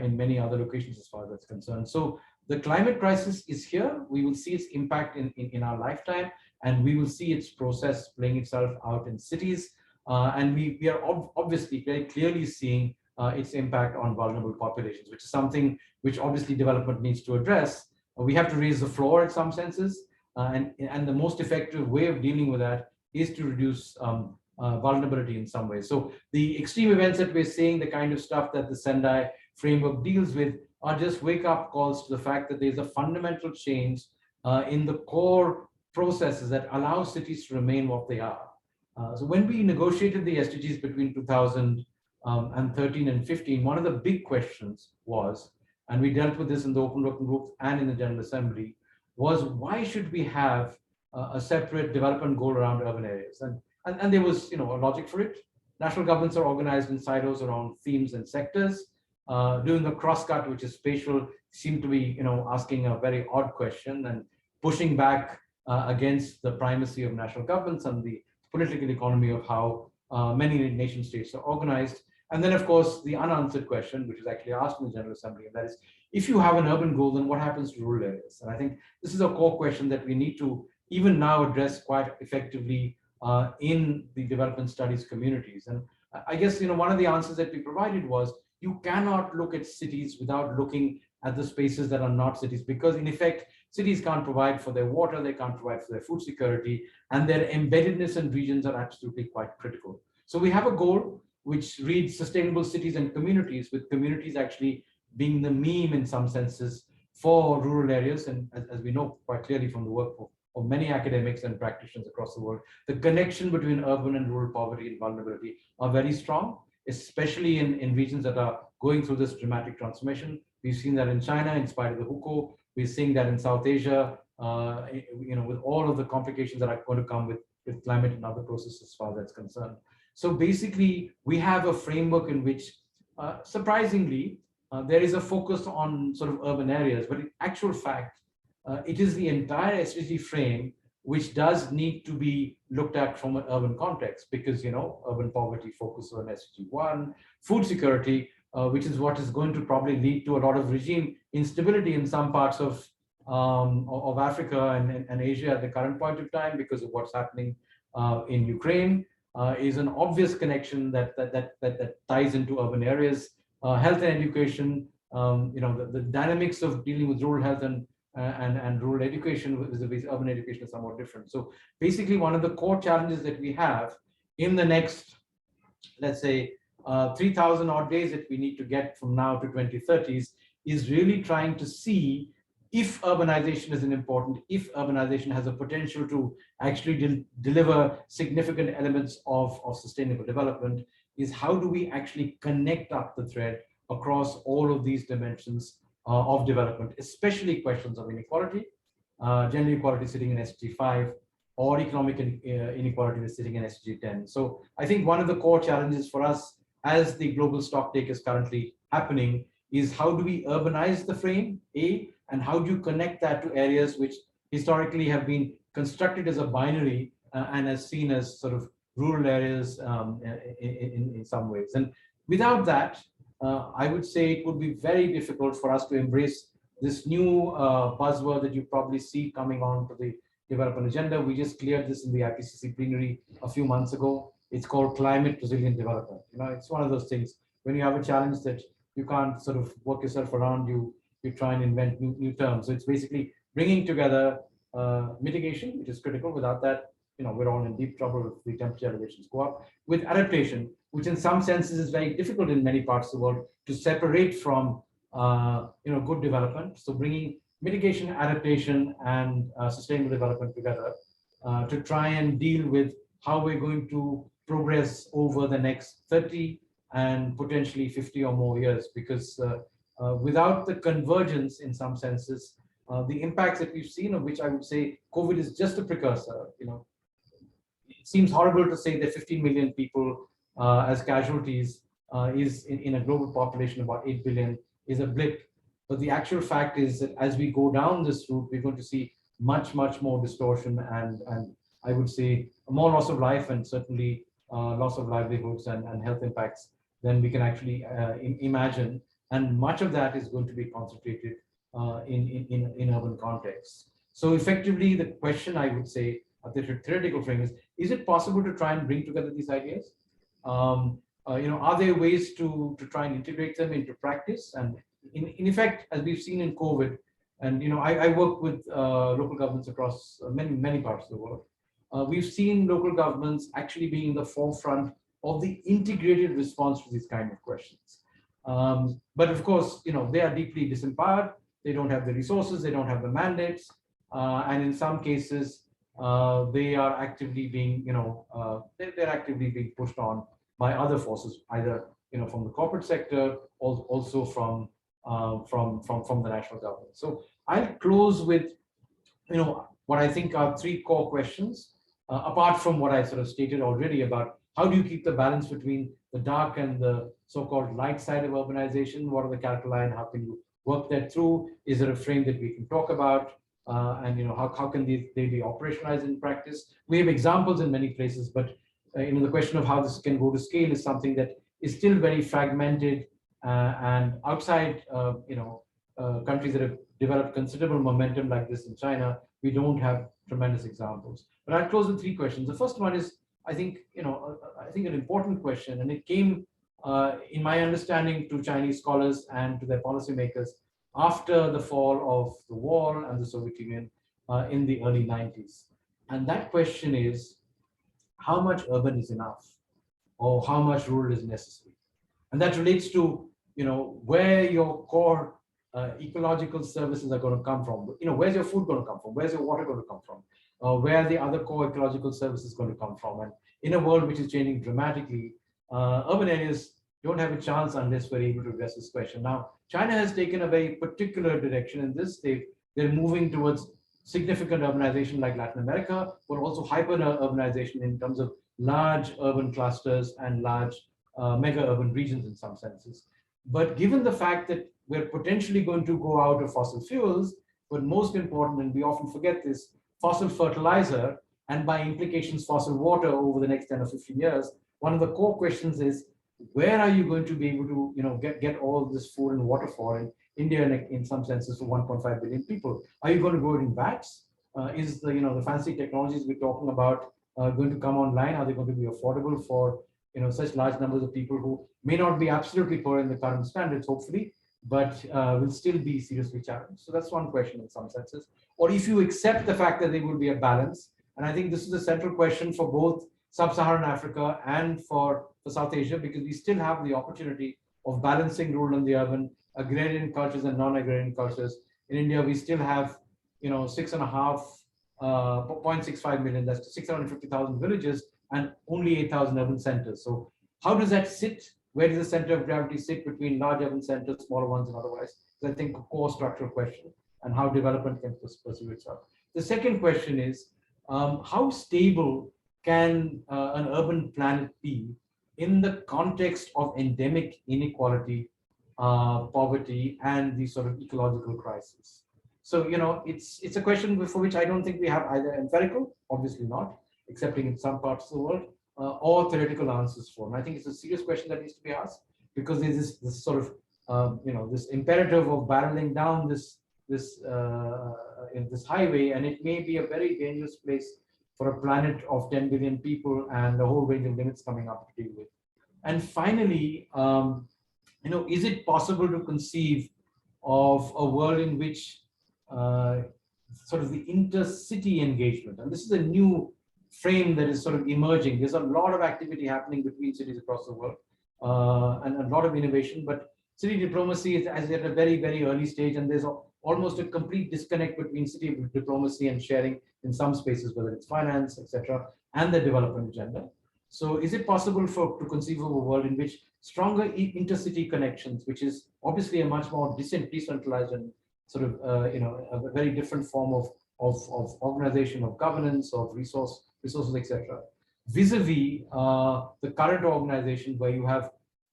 in many other locations as far as that's concerned. So the climate crisis is here. We will see its impact in our lifetime, and we will see its process playing itself out in cities. And we are obviously very clearly seeing its impact on vulnerable populations, which is something which obviously development needs to address. We have to raise the floor in some senses, and the most effective way of dealing with that is to reduce vulnerability in some ways. So the extreme events that we're seeing, the kind of stuff that the Sendai framework deals with, are just wake-up calls to the fact that there's a fundamental change in the core processes that allow cities to remain what they are. So when we negotiated the SDGs between 2013 and 15, one of the big questions was, and we dealt with this in the Open Working Group and in the General Assembly, was why should we have a separate development goal around urban areas? And there was, a logic for it. National governments are organized in silos around themes and sectors. Doing the crosscut, which is spatial, seemed to be, asking a very odd question and pushing back against the primacy of national governments and the political economy of how many nation states are organized. And then, of course, the unanswered question, which was actually asked in the General Assembly, and that is, if you have an urban goal, then what happens to rural areas? And I think this is a core question that we need to even now address quite effectively in the development studies communities. And I guess, one of the answers that we provided was, you cannot look at cities without looking at the spaces that are not cities, because in effect, cities can't provide for their water, they can't provide for their food security, and their embeddedness in regions are absolutely quite critical. So we have a goal which reads sustainable cities and communities, with communities actually being the meme in some senses for rural areas. And as we know quite clearly from the work of many academics and practitioners across the world, the connection between urban and rural poverty and vulnerability are very strong, especially in regions that are going through this dramatic transformation. We've seen that in China, in spite of the hukou. We're seeing that in South Asia, with all of the complications that are going to come with climate and other processes as far as that's concerned. So basically, we have a framework in which, surprisingly, there is a focus on sort of urban areas, but in actual fact, it is the entire SDG frame which does need to be looked at from an urban context, because urban poverty focuses on SDG 1, food security, which is what is going to probably lead to a lot of regime instability in some parts of Africa and Asia at the current point of time because of what's happening in Ukraine, is an obvious connection that ties into urban areas. Health and education, the dynamics of dealing with rural health and rural education with urban education is somewhat different. So basically, one of the core challenges that we have in the next, let's say, 3,000 odd days that we need to get from now to 2030s is really trying to see if urbanization is important, if urbanization has a potential to actually deliver significant elements of sustainable development, is how do we actually connect up the thread across all of these dimensions of development, especially questions of inequality, gender equality sitting in SDG 5, or economic inequality is sitting in SDG 10. So I think one of the core challenges for us as the global stocktake is currently happening is how do we urbanize the frame, and how do you connect that to areas which historically have been constructed as a binary and as seen as sort of rural areas in some ways. And without that, I would say it would be very difficult for us to embrace this new buzzword that you probably see coming on to the development agenda. We just cleared this in the IPCC plenary a few months ago. It's called climate resilient development. It's one of those things when you have a challenge that you can't sort of work yourself around, you try and invent new terms. So it's basically bringing together mitigation, which is critical. Without that, we're all in deep trouble if the temperature elevations go up, with adaptation, which in some senses is very difficult in many parts of the world to separate from good development. So bringing mitigation, adaptation, and sustainable development together to try and deal with how we're going to progress over the next 30 and potentially 50 or more years, because without the convergence in some senses, the impacts that we've seen, of which I would say COVID is just a precursor. It seems horrible to say that 15 million people as casualties is in a global population of about 8 billion is a blip. But the actual fact is that as we go down this route, we're going to see much more distortion and I would say more loss of life and certainly loss of livelihoods and health impacts than we can actually imagine. And much of that is going to be concentrated in urban contexts. So effectively, the question I would say at the theoretical frame is it possible to try and bring together these ideas? Are there ways to try and integrate them into practice? And in effect, as we've seen in COVID, and I work with local governments across many parts of the world. We've seen local governments actually being in the forefront of the integrated response to these kind of questions. But of course, they are deeply disempowered. They don't have the resources. They don't have the mandates. And in some cases, they are actively being, they're actively being pushed on by other forces, either from the corporate sector, or also from the national government. So I'll close with what I think are three core questions, apart from what I sort of stated already about how do you keep the balance between the dark and the so-called light side of urbanization? What are the calculi and how can you work that through? Is there a frame that we can talk about? And how can they be operationalized in practice? We have examples in many places, but the question of how this can go to scale is something that is still very fragmented, and outside countries that have developed considerable momentum like this in China, we don't have tremendous examples. But I'll close with three questions. The first one is, I think an important question, and it came in my understanding to Chinese scholars and to their policymakers after the fall of the wall and the Soviet Union in the early 90s. And that question is, how much urban is enough, or how much rural is necessary? And that relates to where your core ecological services are going to come from. Where's your food going to come from? Where's your water going to come from? Where are the other core ecological services going to come from? And in a world which is changing dramatically, urban areas don't have a chance unless we're able to address this question. Now, China has taken a very particular direction in this. They're moving towards significant urbanization like Latin America, but also hyper urbanization in terms of large urban clusters and large mega urban regions in some senses. But given the fact that we're potentially going to go out of fossil fuels, but most important, and we often forget this, fossil fertilizer, and by implications, fossil water over the next 10 or 15 years, one of the core questions is, where are you going to be able to get all this food and water for? In India, in some senses, for 1.5 billion people. Are you going to grow it in vats? Is the fancy technologies we're talking about going to come online? Are they going to be affordable for such large numbers of people who may not be absolutely poor in the current standards, hopefully, but will still be seriously challenged? So that's one question in some senses. Or if you accept the fact that there will be a balance, and I think this is a central question for both Sub-Saharan Africa and for South Asia, because we still have the opportunity of balancing rural and the urban, agrarian cultures and non-agrarian cultures. In India, we still have 0.65 million, that's 650,000 villages and only 8,000 urban centers. So how does that sit? Where does the center of gravity sit between large urban centers, smaller ones, and otherwise? So I think a core structural question, and how development can pursue itself. The second question is, how stable can an urban planet be in the context of endemic inequality, poverty, and the sort of ecological crisis? So it's a question for which I don't think we have either empirical, obviously not, excepting in some parts of the world, or theoretical answers for. And I think it's a serious question that needs to be asked, because there's this sort of this imperative of barreling down this highway, and it may be a very dangerous place for a planet of 10 billion people and a whole range of limits coming up to deal with. And finally, is it possible to conceive of a world in which sort of the intercity engagement, and this is a new frame that is sort of emerging. There's a lot of activity happening between cities across the world, and a lot of innovation, but city diplomacy is at a very, very early stage, and there's almost a complete disconnect between city diplomacy and sharing in some spaces, whether it's finance, etc., and the development agenda. So is it possible to conceive of a world in which stronger intercity connections, which is obviously a much more decentralized and sort of a very different form of organization, of governance, of resources, etc., vis-a-vis the current organization where you have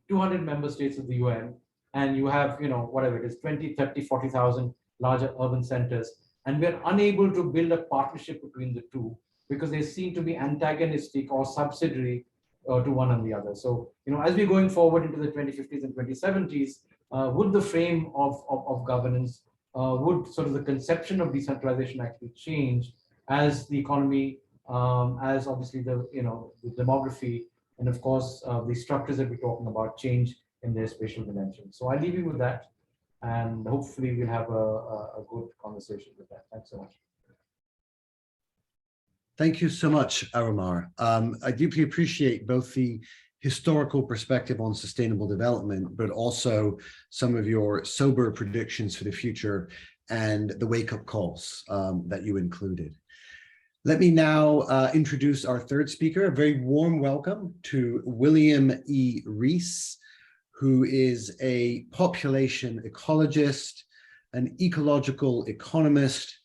200 member states of the UN, and you have whatever it is, 20, 30, 40,000 larger urban centers. And we're unable to build a partnership between the two because they seem to be antagonistic or subsidiary to one and the other. So, as we're going forward into the 2050s and 2070s, would the frame of governance, would sort of the conception of decentralization actually change as the economy, as obviously the demography, and of course the structures that we're talking about change in their spatial dimension. So I'll leave you with that, and hopefully we'll have a good conversation with that. Thanks so much. Thank you so much, Arumar. I deeply appreciate both the historical perspective on sustainable development, but also some of your sober predictions for the future and the wake-up calls that you included. Let me now introduce our third speaker. A very warm welcome to William E. Rees, who is a population ecologist, an ecological economist,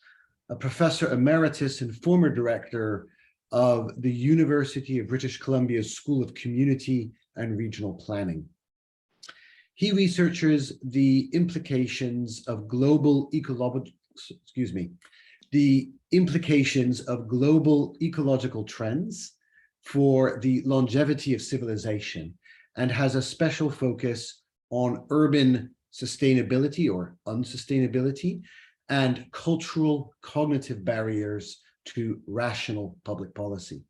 a professor emeritus and former director of the University of British Columbia's School of Community and Regional Planning. He researches the implications of global ecological trends for the longevity of civilization, and has a special focus on urban sustainability or unsustainability and cultural cognitive barriers to rational public policy.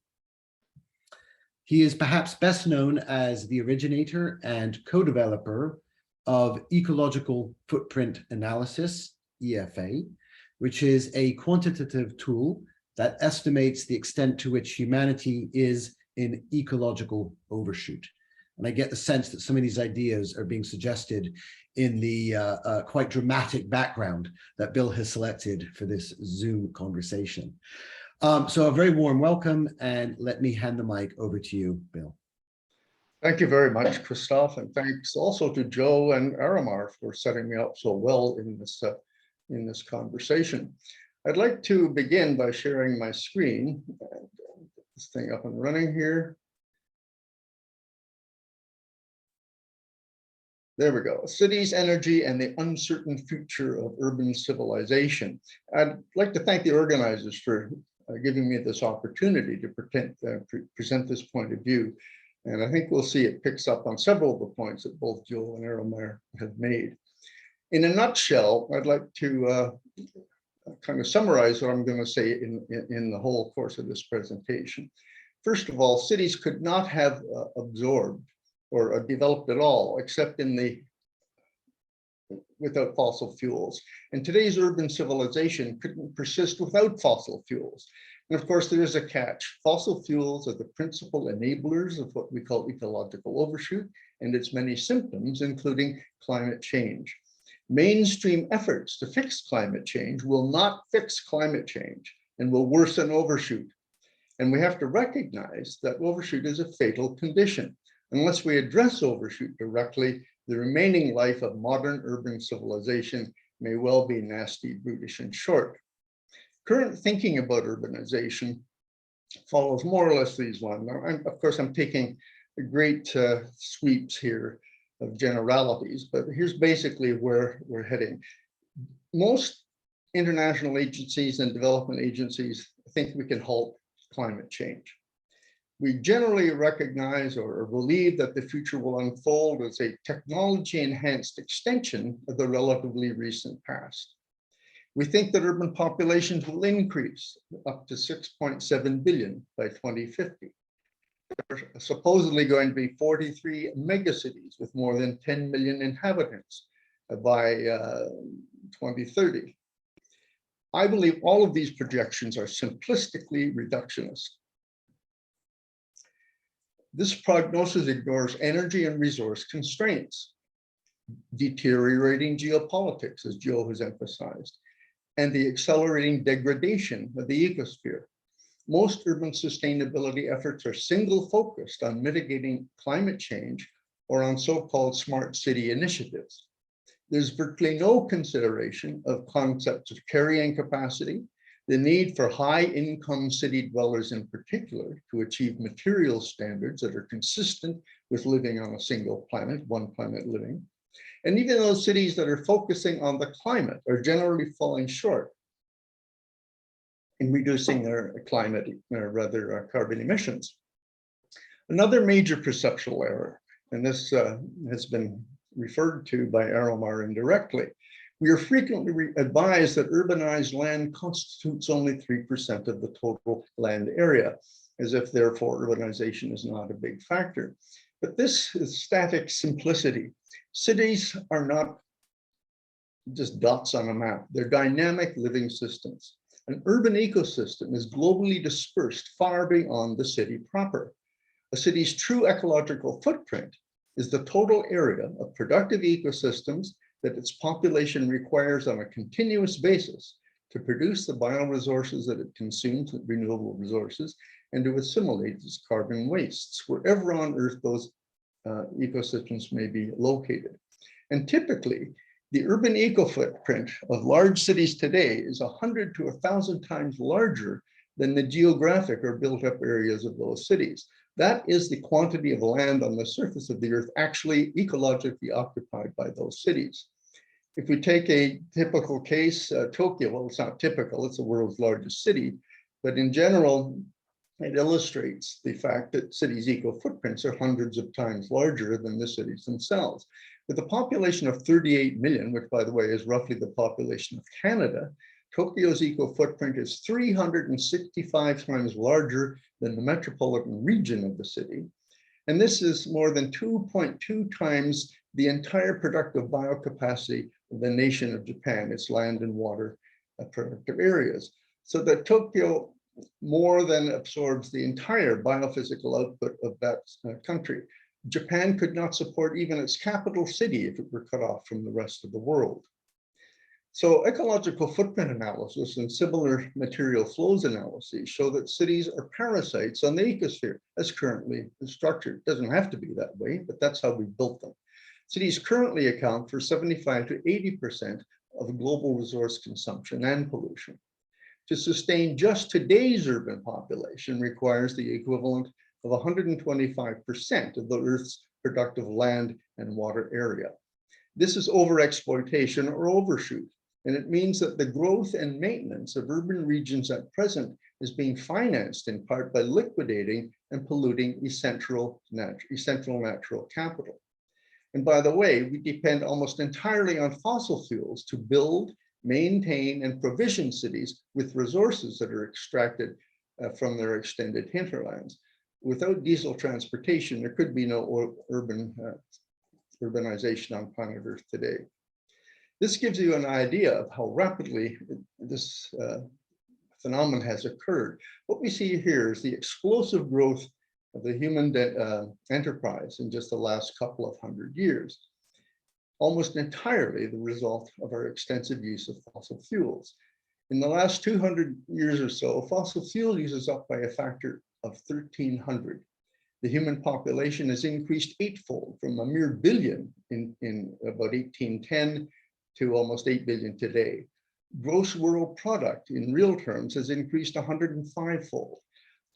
He is perhaps best known as the originator and co-developer of ecological footprint analysis, EFA, which is a quantitative tool that estimates the extent to which humanity is in ecological overshoot. And I get the sense that some of these ideas are being suggested in the quite dramatic background that Bill has selected for this Zoom conversation. So a very warm welcome, and let me hand the mic over to you, Bill. Thank you very much, Christoph, and thanks also to Joe and Arumar for setting me up so well in this conversation. I'd like to begin by sharing my screen. Get this thing up and running here. There we go. Cities, energy, and the uncertain future of urban civilization. I'd like to thank the organizers for giving me this opportunity to present this point of view. And I think we'll see it picks up on several of the points that both Joel and Arumar have made. In a nutshell, I'd like to kind of summarize what I'm going to say in the whole course of this presentation. First of all, cities could not have absorbed or developed at all, except without fossil fuels. And today's urban civilization couldn't persist without fossil fuels. And of course, there is a catch. Fossil fuels are the principal enablers of what we call ecological overshoot and its many symptoms, including climate change. Mainstream efforts to fix climate change will not fix climate change and will worsen overshoot. And we have to recognize that overshoot is a fatal condition. Unless we address overshoot directly, the remaining life of modern urban civilization may well be nasty, brutish, and short. Current thinking about urbanization follows more or less these lines. Now, of course, I'm taking great sweeps here of generalities, but here's basically where we're heading. Most international agencies and development agencies think we can halt climate change. We generally recognize or believe that the future will unfold as a technology-enhanced extension of the relatively recent past. We think that urban populations will increase up to 6.7 billion by 2050. There are supposedly going to be 43 megacities with more than 10 million inhabitants by 2030. I believe all of these projections are simplistically reductionist. This prognosis ignores energy and resource constraints, deteriorating geopolitics, as Joe has emphasized, and the accelerating degradation of the ecosphere. Most urban sustainability efforts are single focused on mitigating climate change or on so-called smart city initiatives. There's virtually no consideration of concepts of carrying capacity, the need for high-income city dwellers in particular to achieve material standards that are consistent with living on a single planet, one planet living. And even those cities that are focusing on the climate are generally falling short. in reducing their climate, or rather carbon emissions. Another major perceptual error, and this has been referred to by Aromar indirectly, we are frequently advised that urbanized land constitutes only 3% of the total land area, as if therefore urbanization is not a big factor. But this is static simplicity. Cities are not just dots on a map, they're dynamic living systems. An urban ecosystem is globally dispersed far beyond the city proper. A city's true ecological footprint is the total area of productive ecosystems that its population requires on a continuous basis to produce the bioresources that it consumes, renewable resources, and to assimilate its carbon wastes wherever on Earth those ecosystems may be located. And typically, the urban eco-footprint of large cities today is 100 to 1,000 times larger than the geographic or built-up areas of those cities. That is the quantity of land on the surface of the Earth actually ecologically occupied by those cities. If we take a typical case, Tokyo, well, it's not typical, it's the world's largest city, but in general, it illustrates the fact that cities' eco-footprints are hundreds of times larger than the cities themselves. With a population of 38 million, which by the way is roughly the population of Canada, Tokyo's eco-footprint is 365 times larger than the metropolitan region of the city. And this is more than 2.2 times the entire productive biocapacity of the nation of Japan, its land and water productive areas. So that Tokyo more than absorbs the entire biophysical output of that country. Japan could not support even its capital city if it were cut off from the rest of the world. So ecological footprint analysis and similar material flows analyses show that cities are parasites on the ecosphere as currently structured. It doesn't have to be that way, but that's how we built them. Cities currently account for 75 to 80% of global resource consumption and pollution. To sustain just today's urban population requires the equivalent of 125% of the Earth's productive land and water area. This is overexploitation or overshoot, and it means that the growth and maintenance of urban regions at present is being financed in part by liquidating and polluting essential natural capital. And by the way, we depend almost entirely on fossil fuels to build, maintain, and provision cities with resources that are extracted from their extended hinterlands. Without diesel transportation, there could be no urbanization on planet Earth today. This gives you an idea of how rapidly this phenomenon has occurred. What we see here is the explosive growth of the human enterprise in just the last couple of 100 years, almost entirely the result of our extensive use of fossil fuels. In the last 200 years or so, fossil fuel use is up by a factor of 1,300. The human population has increased eightfold from a mere billion in about 1810 to almost 8 billion today. Gross world product in real terms has increased 105-fold.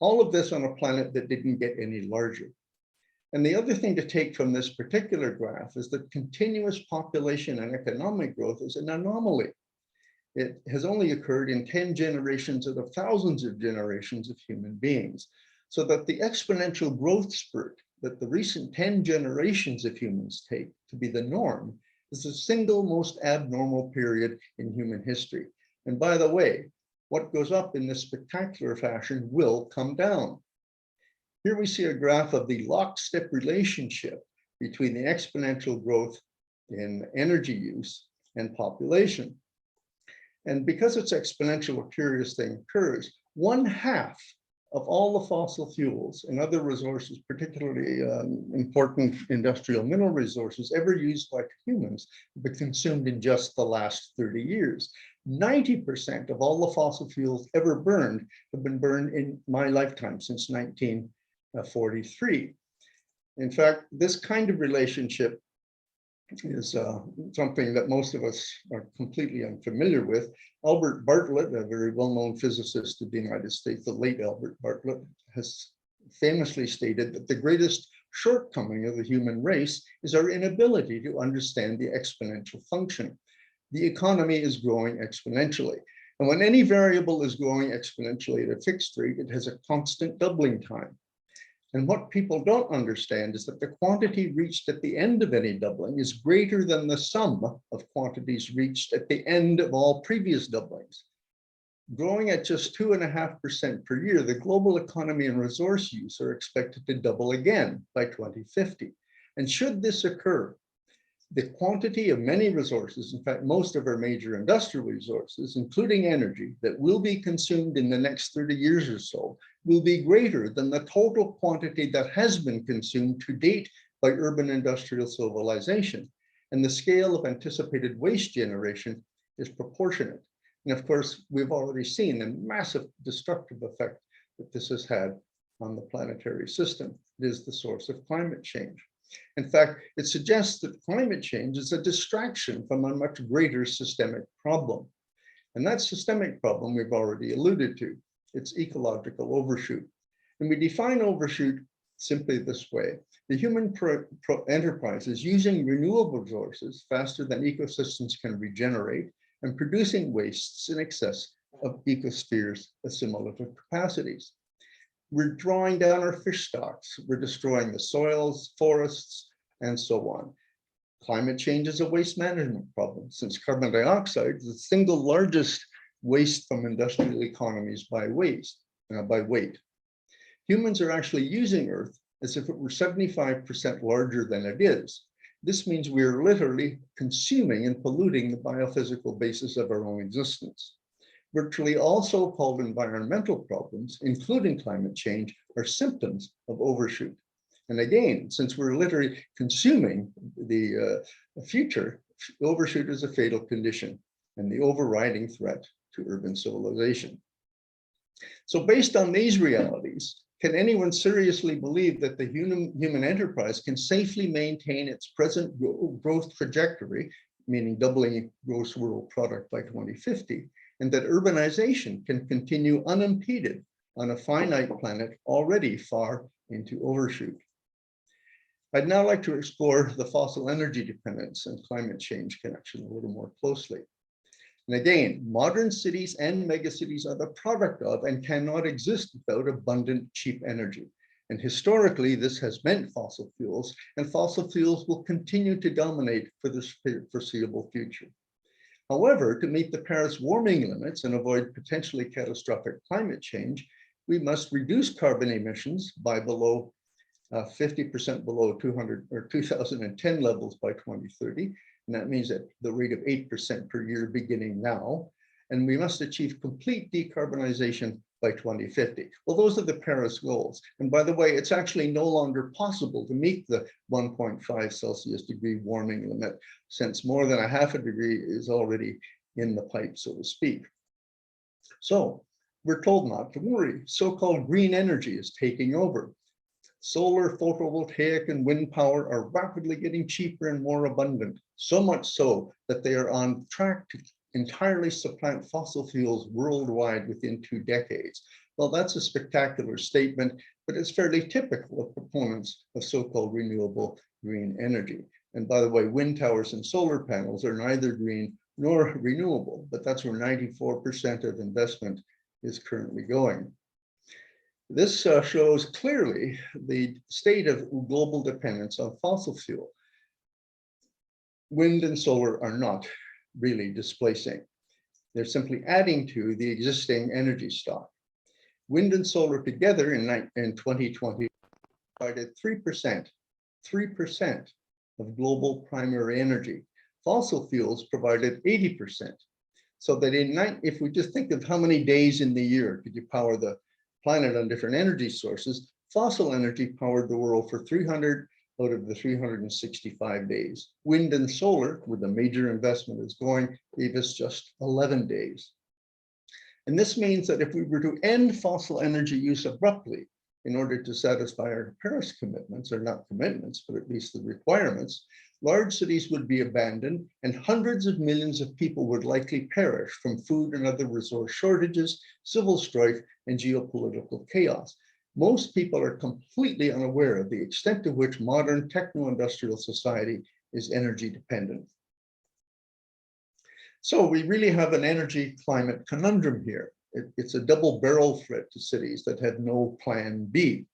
All of this on a planet that didn't get any larger. And the other thing to take from this particular graph is that continuous population and economic growth is an anomaly. It has only occurred in 10 generations out of thousands of generations of human beings. So that the exponential growth spurt that the recent 10 generations of humans take to be the norm is the single most abnormal period in human history. And by the way, what goes up in this spectacular fashion will come down. Here we see a graph of the lockstep relationship between the exponential growth in energy use and population. And because it's exponential, a curious thing occurs. 1/2 of all the fossil fuels and other resources, particularly important industrial mineral resources ever used by humans, have been consumed in just the last 30 years. 90% of all the fossil fuels ever burned have been burned in my lifetime since 1943. In fact, this kind of relationship is something that most of us are completely unfamiliar with. Albert Bartlett, a very well-known physicist of the United States, the late Albert Bartlett, has famously stated that the greatest shortcoming of the human race is our inability to understand the exponential function. The economy is growing exponentially. And when any variable is growing exponentially at a fixed rate, it has a constant doubling time. And what people don't understand is that the quantity reached at the end of any doubling is greater than the sum of quantities reached at the end of all previous doublings. Growing at just 2.5% per year, the global economy and resource use are expected to double again by 2050. And should this occur, the quantity of many resources, in fact, most of our major industrial resources, including energy, that will be consumed in the next 30 years or so, will be greater than the total quantity that has been consumed to date by urban industrial civilization. And the scale of anticipated waste generation is proportionate. And of course, we've already seen the massive destructive effect that this has had on the planetary system. It is the source of climate change. In fact, it suggests that climate change is a distraction from a much greater systemic problem. And that systemic problem we've already alluded to. It's ecological overshoot. And we define overshoot simply this way. The human enterprise is using renewable resources faster than ecosystems can regenerate and producing wastes in excess of ecosphere's assimilative capacities. We're drawing down our fish stocks. We're destroying the soils, forests, and so on. Climate change is a waste management problem, since carbon dioxide is the single largest waste from industrial economies by weight. Humans are actually using Earth as if it were 75% larger than it is. This means we are literally consuming and polluting the biophysical basis of our own existence. Virtually all so-called environmental problems, including climate change, are symptoms of overshoot. And again, since we're literally consuming the future, overshoot is a fatal condition and the overriding threat to urban civilization. So based on these realities, can anyone seriously believe that the human enterprise can safely maintain its present growth trajectory, meaning doubling gross world product by 2050, and that urbanization can continue unimpeded on a finite planet already far into overshoot? I'd now like to explore the fossil energy dependence and climate change connection a little more closely. And again, modern cities and megacities are the product of and cannot exist without abundant, cheap energy. And historically, this has meant fossil fuels, and fossil fuels will continue to dominate for the foreseeable future. However, to meet the Paris warming limits and avoid potentially catastrophic climate change, we must reduce carbon emissions by below 50% below 2010 levels by 2030. And that means at the rate of 8% per year beginning now. And we must achieve complete decarbonization by 2050. Well, those are the Paris goals. And by the way, it's actually no longer possible to meet the 1.5 Celsius degree warming limit, since more than 0.5 degree is already in the pipe, so to speak. So we're told not to worry. So-called green energy is taking over. Solar, photovoltaic, and wind power are rapidly getting cheaper and more abundant, so much so that they are on track to entirely supplant fossil fuels worldwide within 2 decades. Well, that's a spectacular statement, but it's fairly typical of proponents of so-called renewable green energy. And by the way, wind towers and solar panels are neither green nor renewable, but that's where 94% of investment is currently going. This shows clearly the state of global dependence on fossil fuel. Wind and solar are not really displacing. They're simply adding to the existing energy stock. Wind and solar together in 2020 provided 3% of global primary energy. Fossil fuels provided 80%. So that if we just think of how many days in the year could you power the planet on different energy sources, fossil energy powered the world for 300 out of the 365 days. Wind and solar, where the major investment is going, gave us just 11 days. And this means that if we were to end fossil energy use abruptly in order to satisfy our Paris commitments, or not commitments, but at least the requirements, large cities would be abandoned and hundreds of millions of people would likely perish from food and other resource shortages, civil strife, and geopolitical chaos. Most people are completely unaware of the extent to which modern techno-industrial society is energy dependent. So we really have an energy climate conundrum here. It's a double barrel threat to cities that have no plan B.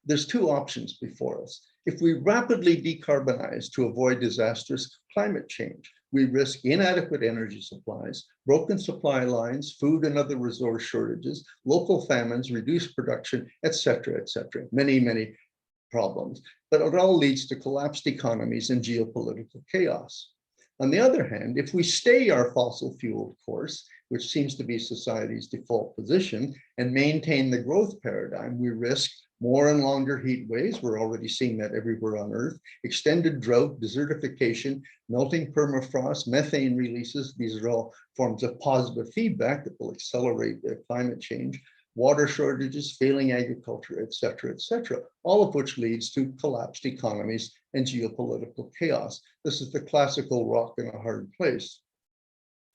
There's two options before us. If we rapidly decarbonize to avoid disastrous climate change, we risk inadequate energy supplies, broken supply lines, food and other resource shortages, local famines, reduced production, et cetera, many, many problems. But it all leads to collapsed economies and geopolitical chaos. On the other hand, if we stay our fossil fuel course, which seems to be society's default position, and maintain the growth paradigm, we risk more and longer heat waves. We're already seeing that everywhere on Earth. Extended drought, desertification, melting permafrost, methane releases. These are all forms of positive feedback that will accelerate the climate change. Water shortages, failing agriculture, et cetera, all of which leads to collapsed economies and geopolitical chaos. This is the classical rock in a hard place.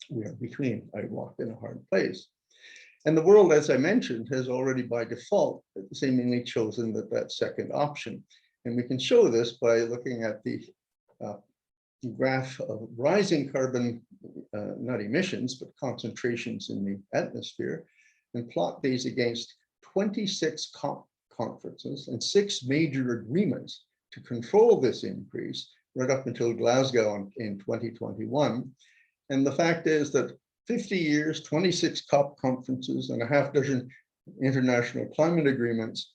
We are between a rock and a hard place. And the world, as I mentioned, has already by default seemingly chosen that second option. And we can show this by looking at the graph of rising carbon, not emissions, but concentrations in the atmosphere, and plot these against 26 COP conferences and 6 major agreements to control this increase right up until Glasgow in 2021. And the fact is that 50 years, 26 COP conferences, and a half dozen international climate agreements,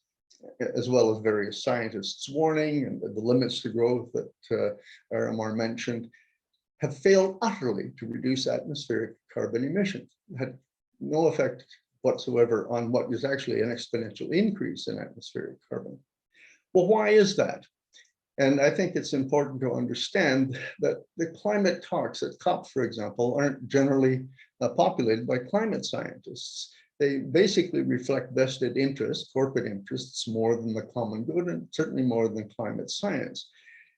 as well as various scientists' warning and the limits to growth that Aramar mentioned, have failed utterly to reduce atmospheric carbon emissions. Had no effect whatsoever on what is actually an exponential increase in atmospheric carbon. Well, why is that? And I think it's important to understand that the climate talks at COP, for example, aren't generally populated by climate scientists. They basically reflect vested interests, corporate interests, more than the common good, and certainly more than climate science.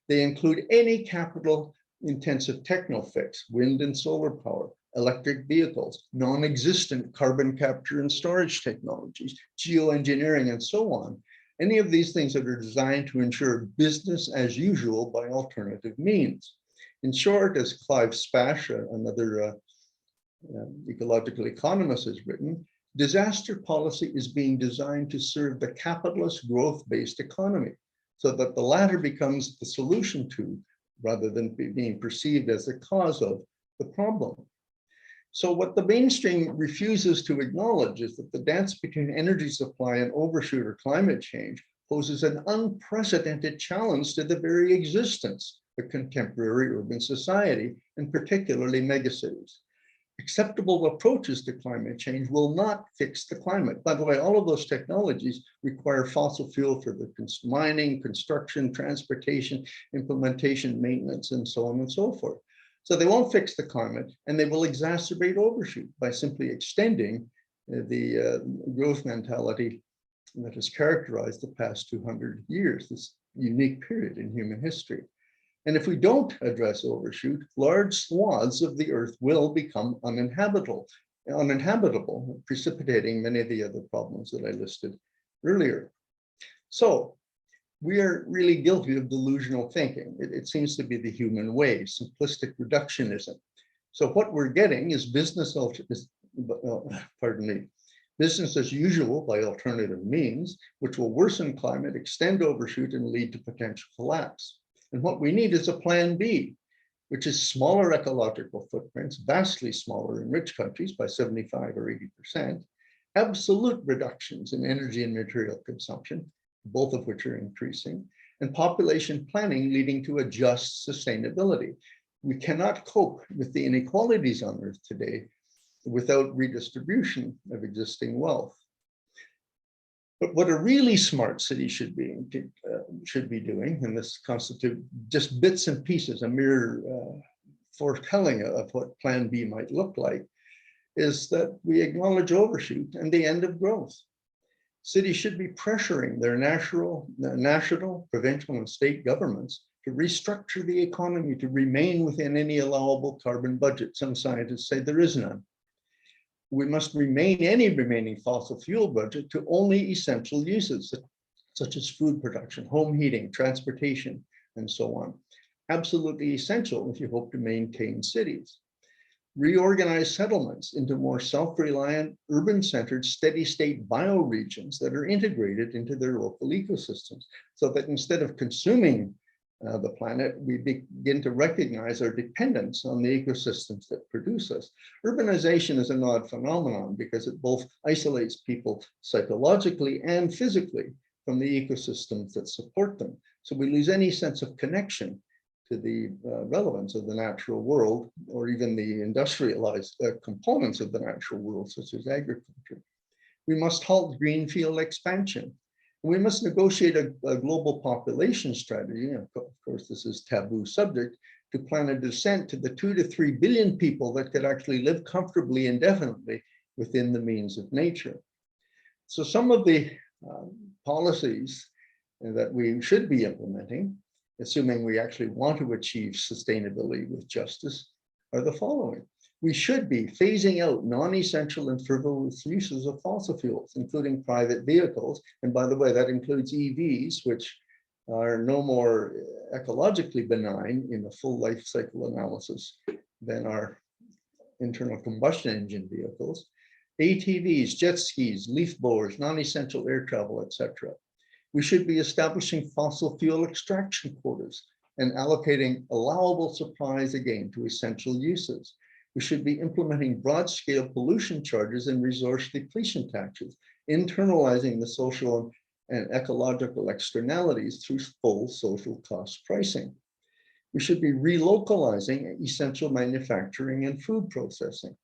They include any capital-intensive techno-fix, wind and solar power, electric vehicles, non-existent carbon capture and storage technologies, geoengineering, and so on. Any of these things that are designed to ensure business as usual by alternative means. In short, as Clive Spash, another ecological economist, has written, disaster policy is being designed to serve the capitalist growth-based economy so that the latter becomes the solution to, rather than being perceived as the cause of, the problem. So what the mainstream refuses to acknowledge is that the dance between energy supply and overshoot or climate change poses an unprecedented challenge to the very existence of contemporary urban society, and particularly megacities. Acceptable approaches to climate change will not fix the climate. By the way, all of those technologies require fossil fuel for the mining, construction, transportation, implementation, maintenance, and so on and so forth. So they won't fix the climate, and they will exacerbate overshoot by simply extending the growth mentality that has characterized the past 200 years, this unique period in human history. And if we don't address overshoot, large swaths of the earth will become uninhabitable, precipitating many of the other problems that I listed earlier. So we are really guilty of delusional thinking. It seems to be the human way, simplistic reductionism. So what we're getting is business as usual by alternative means, which will worsen climate, extend overshoot, and lead to potential collapse. And what we need is a plan B, which is smaller ecological footprints, vastly smaller in rich countries by 75 or 80%, absolute reductions in energy and material consumption, both of which are increasing, and population planning leading to a just sustainability. We cannot cope with the inequalities on Earth today without redistribution of existing wealth. But what a really smart city should be doing, and this constitutes just bits and pieces, a mere foretelling of what Plan B might look like, is that we acknowledge overshoot and the end of growth. Cities should be pressuring their national, provincial, and state governments to restructure the economy to remain within any allowable carbon budget. Some scientists say there is none. We must remain any remaining fossil fuel budget to only essential uses, such as food production, home heating, transportation, and so on. Absolutely essential if you hope to maintain cities. reorganize settlements into more self-reliant, urban-centered, steady-state bioregions that are integrated into their local ecosystems, so that instead of consuming the planet, we begin to recognize our dependence on the ecosystems that produce us. Urbanization is an odd phenomenon because it both isolates people psychologically and physically from the ecosystems that support them. So we lose any sense of connection to the relevance of the natural world, or even the industrialized components of the natural world, such as agriculture. We must halt greenfield expansion. We must negotiate a global population strategy. Of course, this is a taboo subject, to plan a descent to the 2 to 3 billion people that could actually live comfortably indefinitely within the means of nature. So some of the policies that we should be implementing, assuming we actually want to achieve sustainability with justice, are the following. We should be phasing out non-essential and frivolous uses of fossil fuels, including private vehicles. And by the way, that includes EVs, which are no more ecologically benign in a full life cycle analysis than our internal combustion engine vehicles. ATVs, jet skis, leaf blowers, non-essential air travel, etc. We should be establishing fossil fuel extraction quotas and allocating allowable supplies again to essential uses. We should be implementing broad-scale pollution charges and resource depletion taxes, internalizing the social and ecological externalities through full social cost pricing. We should be relocalizing essential manufacturing and food processing.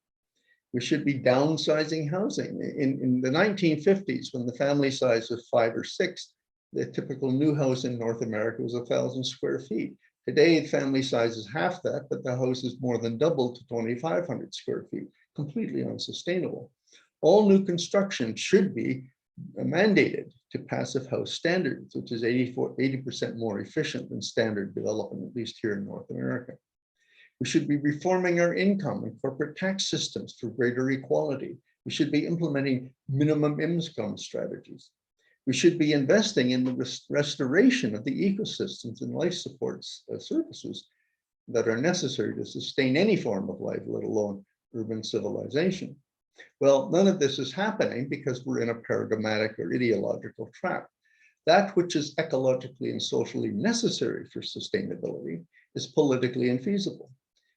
We should be downsizing housing. In the 1950s, when the family size was 5 or 6, the typical new house in North America was 1,000 square feet. Today, the family size is half that, but the house is more than doubled to 2,500 square feet, completely unsustainable. All new construction should be mandated to passive house standards, which is 80% more efficient than standard development, at least here in North America. We should be reforming our income and corporate tax systems for greater equality. We should be implementing minimum income strategies. We should be investing in the restoration of the ecosystems and life supports services that are necessary to sustain any form of life, let alone urban civilization. Well, none of this is happening because we're in a paradigmatic or ideological trap. That which is ecologically and socially necessary for sustainability is politically infeasible.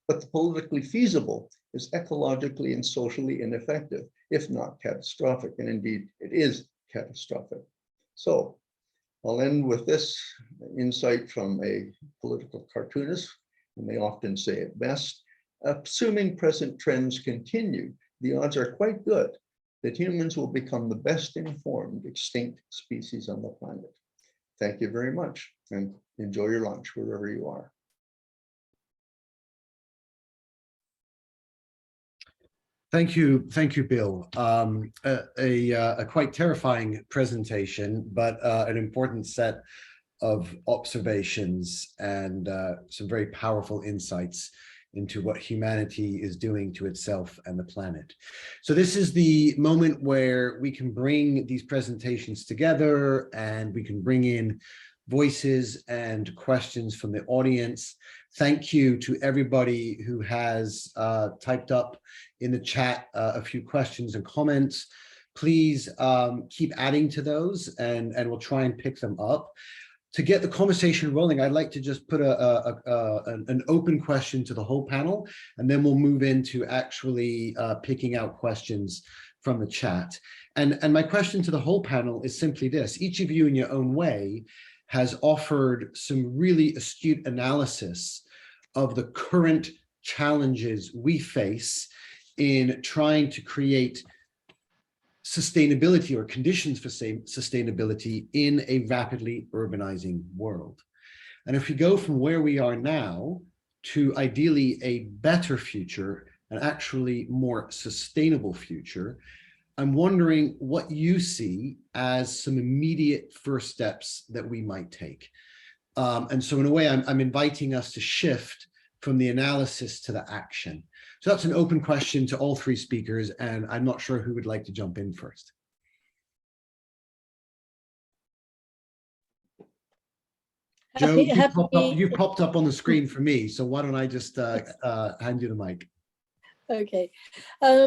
But the politically feasible is ecologically and socially ineffective, if not catastrophic. And indeed, it is catastrophic. So I'll end with this insight from a political cartoonist, and they often say it best. Assuming present trends continue, the odds are quite good that humans will become the best informed extinct species on the planet. Thank you very much, and enjoy your lunch wherever you are. Thank you, Bill. A quite terrifying presentation, but an important set of observations and some very powerful insights into what humanity is doing to itself and the planet. So this is the moment where we can bring these presentations together and we can bring in voices and questions from the audience. Thank you to everybody who has typed up in the chat a few questions and comments. Please keep adding to those and we'll try and pick them up. To get the conversation rolling, I'd like to just put an open question to the whole panel, and then we'll move into actually picking out questions from the chat. And my question to the whole panel is simply this: each of you in your own way has offered some really astute analysis of the current challenges we face in trying to create sustainability or conditions for sustainability in a rapidly urbanizing world. And if we go from where we are now to ideally a better future, an actually more sustainable future, I'm wondering what you see as some immediate first steps that we might take. And so in a way, I'm inviting us to shift from the analysis to the action. So that's an open question to all three speakers, and I'm not sure who would like to jump in first. Joe, you've popped up on the screen for me, so why don't I just hand you the mic? Okay. I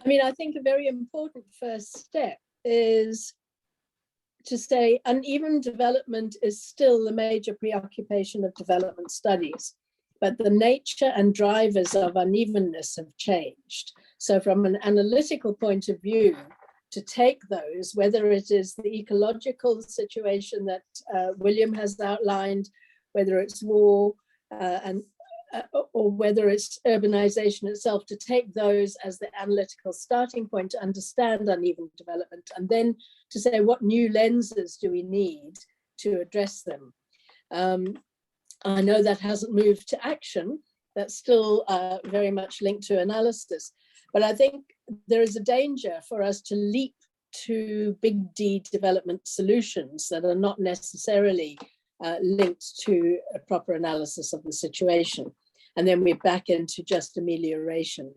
mean, I think a very important first step is to say uneven development is still the major preoccupation of development studies, but the nature and drivers of unevenness have changed. So from an analytical point of view, to take those, whether it is the ecological situation that William has outlined, whether it's war or whether it's urbanization itself, to take those as the analytical starting point to understand uneven development, and then to say what new lenses do we need to address them. I know that hasn't moved to action. That's still very much linked to analysis. But I think there is a danger for us to leap to big D development solutions that are not necessarily linked to a proper analysis of the situation. And then we're back into just amelioration.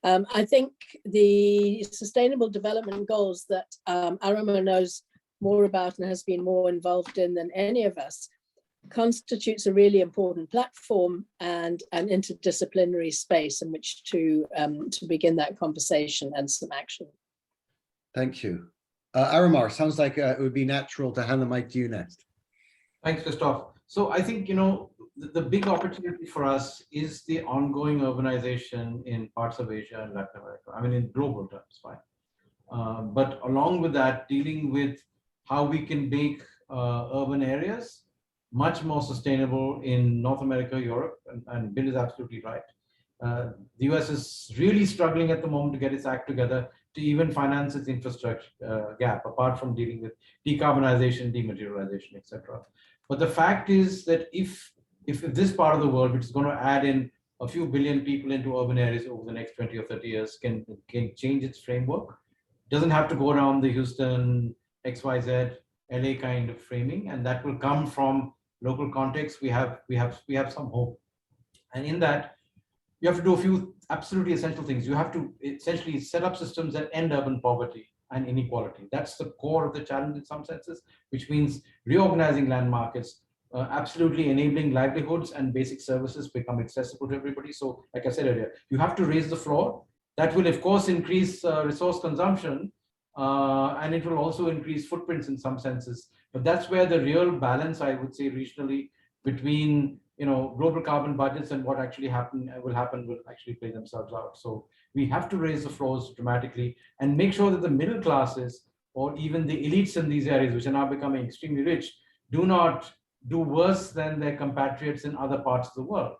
I think the sustainable development goals that Arama knows more about and has been more involved in than any of us constitutes a really important platform and an interdisciplinary space in which to begin that conversation and some action. Thank you. Aramar, sounds like it would be natural to hand the mic to you next. Thanks, Christoph. So I think, you know, the big opportunity for us is the ongoing urbanization in parts of Asia and Latin America. I mean, in global terms, fine. But along with that, dealing with how we can make urban areas much more sustainable in North America, Europe, and Bill is absolutely right. The US is really struggling at the moment to get its act together to even finance its infrastructure gap, apart from dealing with decarbonization, dematerialization, etc. But the fact is that if this part of the world, which is going to add in a few billion people into urban areas over the next 20 or 30 years, can change its framework, doesn't have to go around the Houston, XYZ, LA kind of framing, and that will come from local context. We have some hope, and in that you have to do a few absolutely essential things. You have to essentially set up systems that end urban poverty and inequality. That's the core of the challenge in some senses, which means reorganizing land markets, absolutely enabling livelihoods and basic services become accessible to everybody. So like I said earlier, you have to raise the floor. That will of course increase resource consumption, and it will also increase footprints in some senses. But that's where the real balance, I would say, regionally between, you know, global carbon budgets and what actually will actually play themselves out. So we have to raise the floors dramatically and make sure that the middle classes or even the elites in these areas, which are now becoming extremely rich, do not do worse than their compatriots in other parts of the world.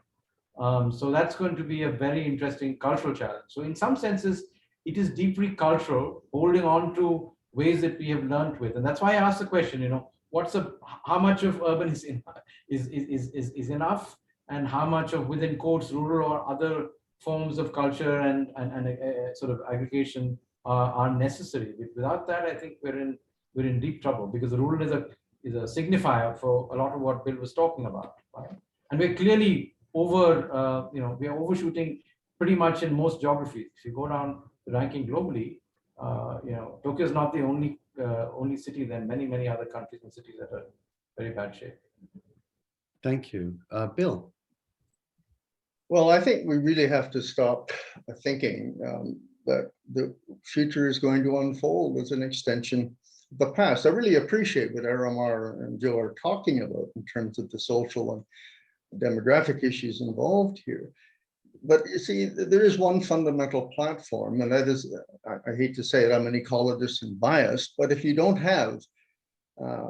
So that's going to be a very interesting cultural challenge. So in some senses, it is deeply cultural, holding on to ways that we have learned with. And that's why I asked the question, you know, how much of urban is enough, and how much of, within quotes, rural or other forms of culture and sort of aggregation are necessary. Without that, I think we're in deep trouble, because the rural is a signifier for a lot of what Bill was talking about, right? And we're clearly we are overshooting pretty much in most geographies. If you go down the ranking globally, Tokyo is not the only city. There are many other countries and cities that are very bad shape. Thank you. Bill. Well, I think we really have to stop thinking that the future is going to unfold as an extension of the past. I really appreciate what Aramar and Joe are talking about in terms of the social and demographic issues involved here. But you see, there is one fundamental platform, and that is, I hate to say it, I'm an ecologist and biased, but if you don't have a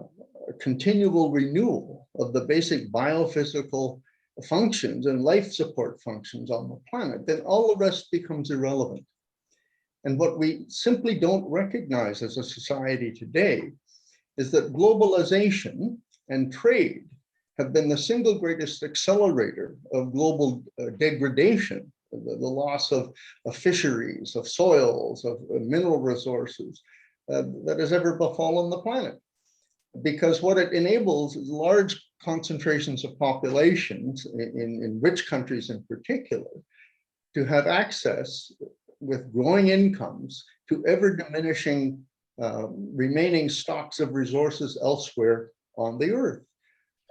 continual renewal of the basic biophysical functions and life support functions on the planet, then all the rest becomes irrelevant. And what we simply don't recognize as a society today is that globalization and trade have been the single greatest accelerator of global degradation, the loss of fisheries, of soils, of mineral resources that has ever befallen the planet. Because what it enables is large concentrations of populations in rich countries in particular to have access with growing incomes to ever diminishing remaining stocks of resources elsewhere on the earth.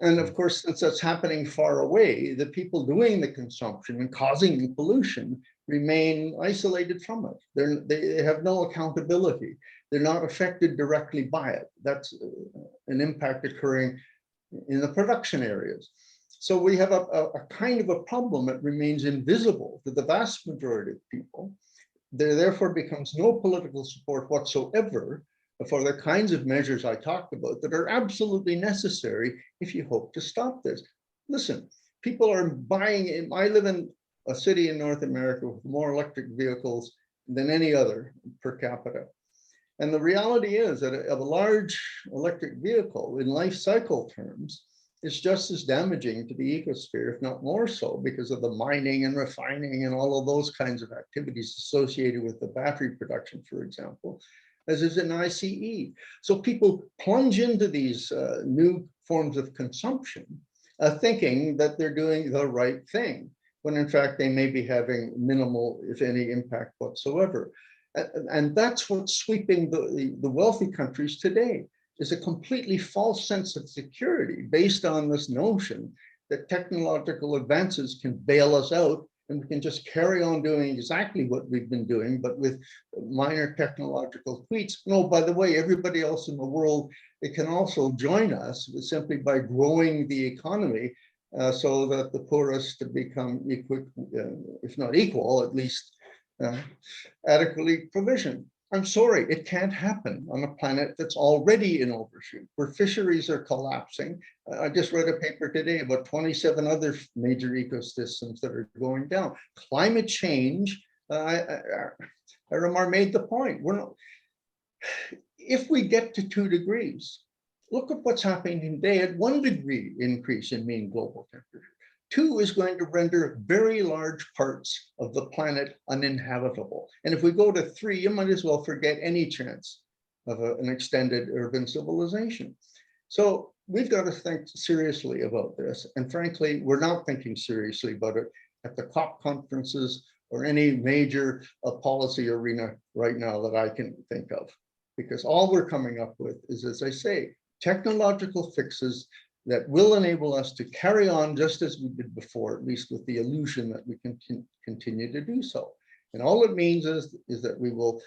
And of course, since that's happening far away, the people doing the consumption and causing the pollution remain isolated from it. They have no accountability. They're not affected directly by it. That's an impact occurring in the production areas. So we have a kind of a problem that remains invisible to the vast majority of people. There therefore becomes no political support whatsoever for the kinds of measures I talked about that are absolutely necessary if you hope to stop this. Listen, people are buying, I live in a city in North America with more electric vehicles than any other per capita. And the reality is that a large electric vehicle in life cycle terms is just as damaging to the ecosphere, if not more so, because of the mining and refining and all of those kinds of activities associated with the battery production, for example, as is in ICE. So people plunge into these new forms of consumption, thinking that they're doing the right thing, when in fact they may be having minimal, if any, impact whatsoever. And that's what's sweeping the wealthy countries today, is a completely false sense of security based on this notion that technological advances can bail us out and we can just carry on doing exactly what we've been doing, but with minor technological tweaks. No, by the way, everybody else in the world, it can also join us simply by growing the economy so that the poorest become equal, if not equal, at least adequately provisioned. I'm sorry, it can't happen on a planet that's already in overshoot, where fisheries are collapsing. I just read a paper today about 27 other major ecosystems that are going down. Climate change, Aramar made the point. If we get to 2 degrees, look at what's happening today at 1 degree increase in mean global temperature. 2 is going to render very large parts of the planet uninhabitable. And if we go to 3, you might as well forget any chance of an extended urban civilization. So we've got to think seriously about this. And frankly, we're not thinking seriously about it at the COP conferences or any major policy arena right now that I can think of. Because all we're coming up with is, as I say, technological fixes that will enable us to carry on just as we did before, at least with the illusion that we can continue to do so. And all it means is that we will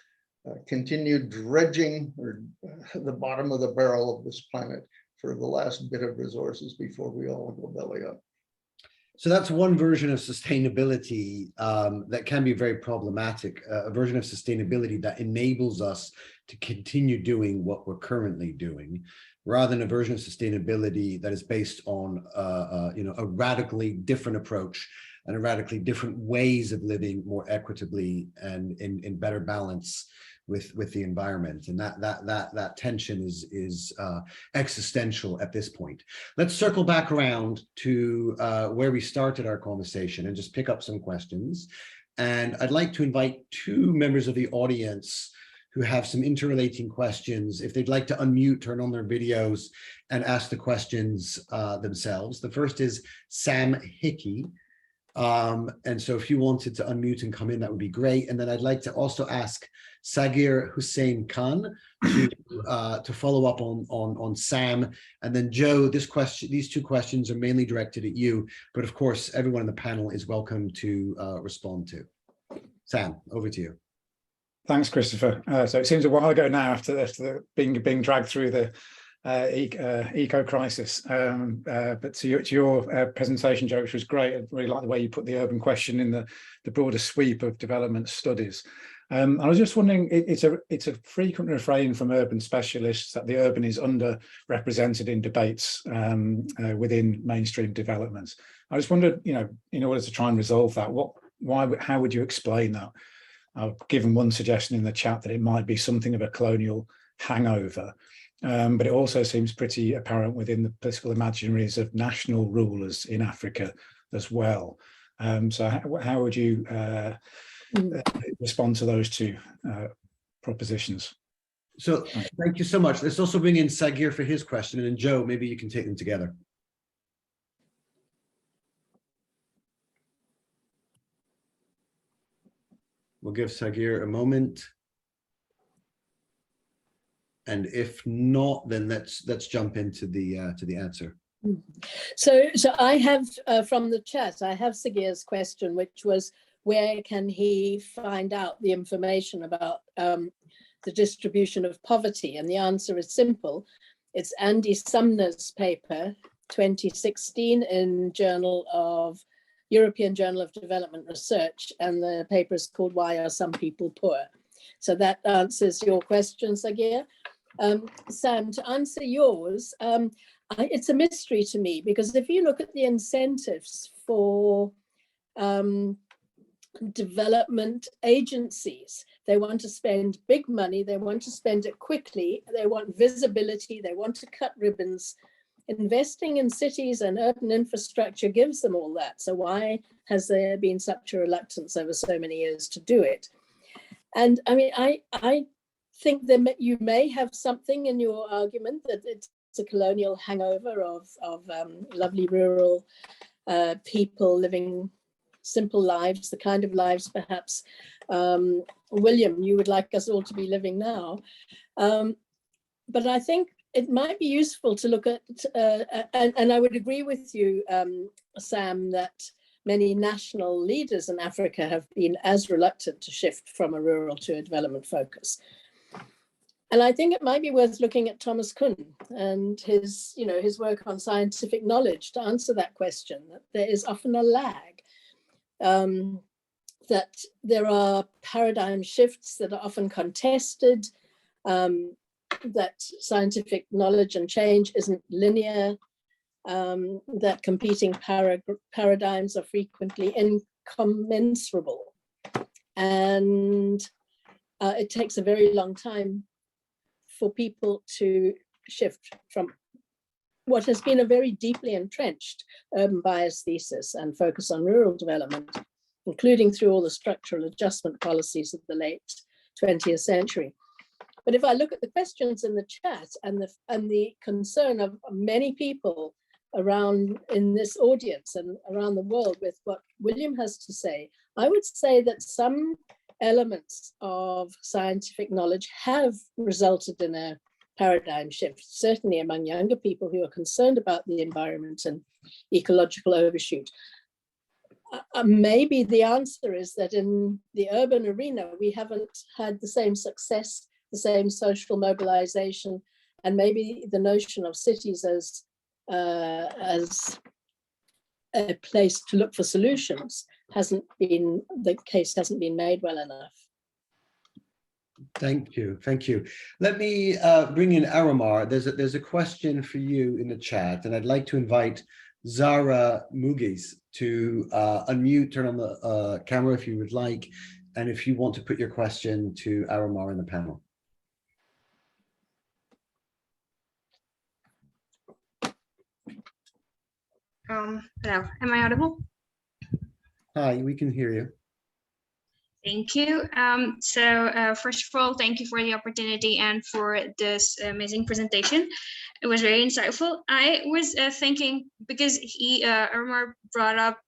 continue dredging or the bottom of the barrel of this planet for the last bit of resources before we all go belly up. So that's one version of sustainability that can be very problematic, a version of sustainability that enables us to continue doing what we're currently doing, rather than a version of sustainability that is based on a radically different approach and a radically different ways of living more equitably and in better balance with the environment. And that tension is existential at this point. Let's circle back around to where we started our conversation and just pick up some questions. And I'd like to invite 2 members of the audience who have some interrelating questions, if they'd like to unmute, turn on their videos and ask the questions themselves. The first is Sam Hickey. And so if you wanted to unmute and come in, that would be great. And then I'd like to also ask Sagir Hussein Khan to follow up on Sam. And then Joe, these 2 questions are mainly directed at you, but of course, everyone in the panel is welcome to respond to. Sam, over to you. Thanks, Christopher. So it seems a while ago now after being dragged through the eco crisis. But to your presentation, Joe, which was great. I really like the way you put the urban question in the broader sweep of development studies. I was just wondering, it's a frequent refrain from urban specialists that the urban is underrepresented in debates within mainstream developments. I just wondered, in order to try and resolve that, how would you explain that? I've given one suggestion in the chat that it might be something of a colonial hangover, but it also seems pretty apparent within the political imaginaries of national rulers in Africa as well. So how would you respond to those 2 propositions? So thank you so much. Let's also bring in Sagir for his question, and then Joe, maybe you can take them together. We'll give Sagir a moment. And if not, then let's jump into the answer. So I have from the chat, I have Sagir's question, which was where can he find out the information about the distribution of poverty? And the answer is simple. It's Andy Sumner's paper, 2016 in European Journal of Development Research. And the paper is called Why Are Some People Poor? So that answers your question, Sagir. Sam, to answer yours, it's a mystery to me, because if you look at the incentives for development agencies, they want to spend big money, they want to spend it quickly, they want visibility, they want to cut ribbons. Investing in cities and urban infrastructure gives them all that. So why has there been such a reluctance over so many years to do it? And I mean, I think that you may have something in your argument that it's a colonial hangover of lovely rural people living simple lives, the kind of lives perhaps, William, you would like us all to be living now. But I think it might be useful to look at, and I would agree with you, Sam, that many national leaders in Africa have been as reluctant to shift from a rural to a development focus. And I think it might be worth looking at Thomas Kuhn and his work on scientific knowledge to answer that question, that there is often a lag, that there are paradigm shifts that are often contested, that scientific knowledge and change isn't linear, that competing paradigms are frequently incommensurable. And it takes a very long time for people to shift from what has been a very deeply entrenched urban bias thesis and focus on rural development, including through all the structural adjustment policies of the late 20th century. But if I look at the questions in the chat and the concern of many people around in this audience and around the world with what William has to say, I would say that some elements of scientific knowledge have resulted in a paradigm shift, certainly among younger people who are concerned about the environment and ecological overshoot. Maybe the answer is that in the urban arena, we haven't had the same success, the same social mobilization, and maybe the notion of cities as a place to look for solutions hasn't been made well enough. Thank you. Let me bring in Aramar. There's a question for you in the chat, and I'd like to invite Zara Mugis to unmute, turn on the camera if you would like, and if you want to put your question to Aramar in the panel. Hello, am I audible? Hi, we can hear you. Thank you. First of all, thank you for the opportunity and for this amazing presentation. It was very insightful. I was thinking, because Aramar brought up,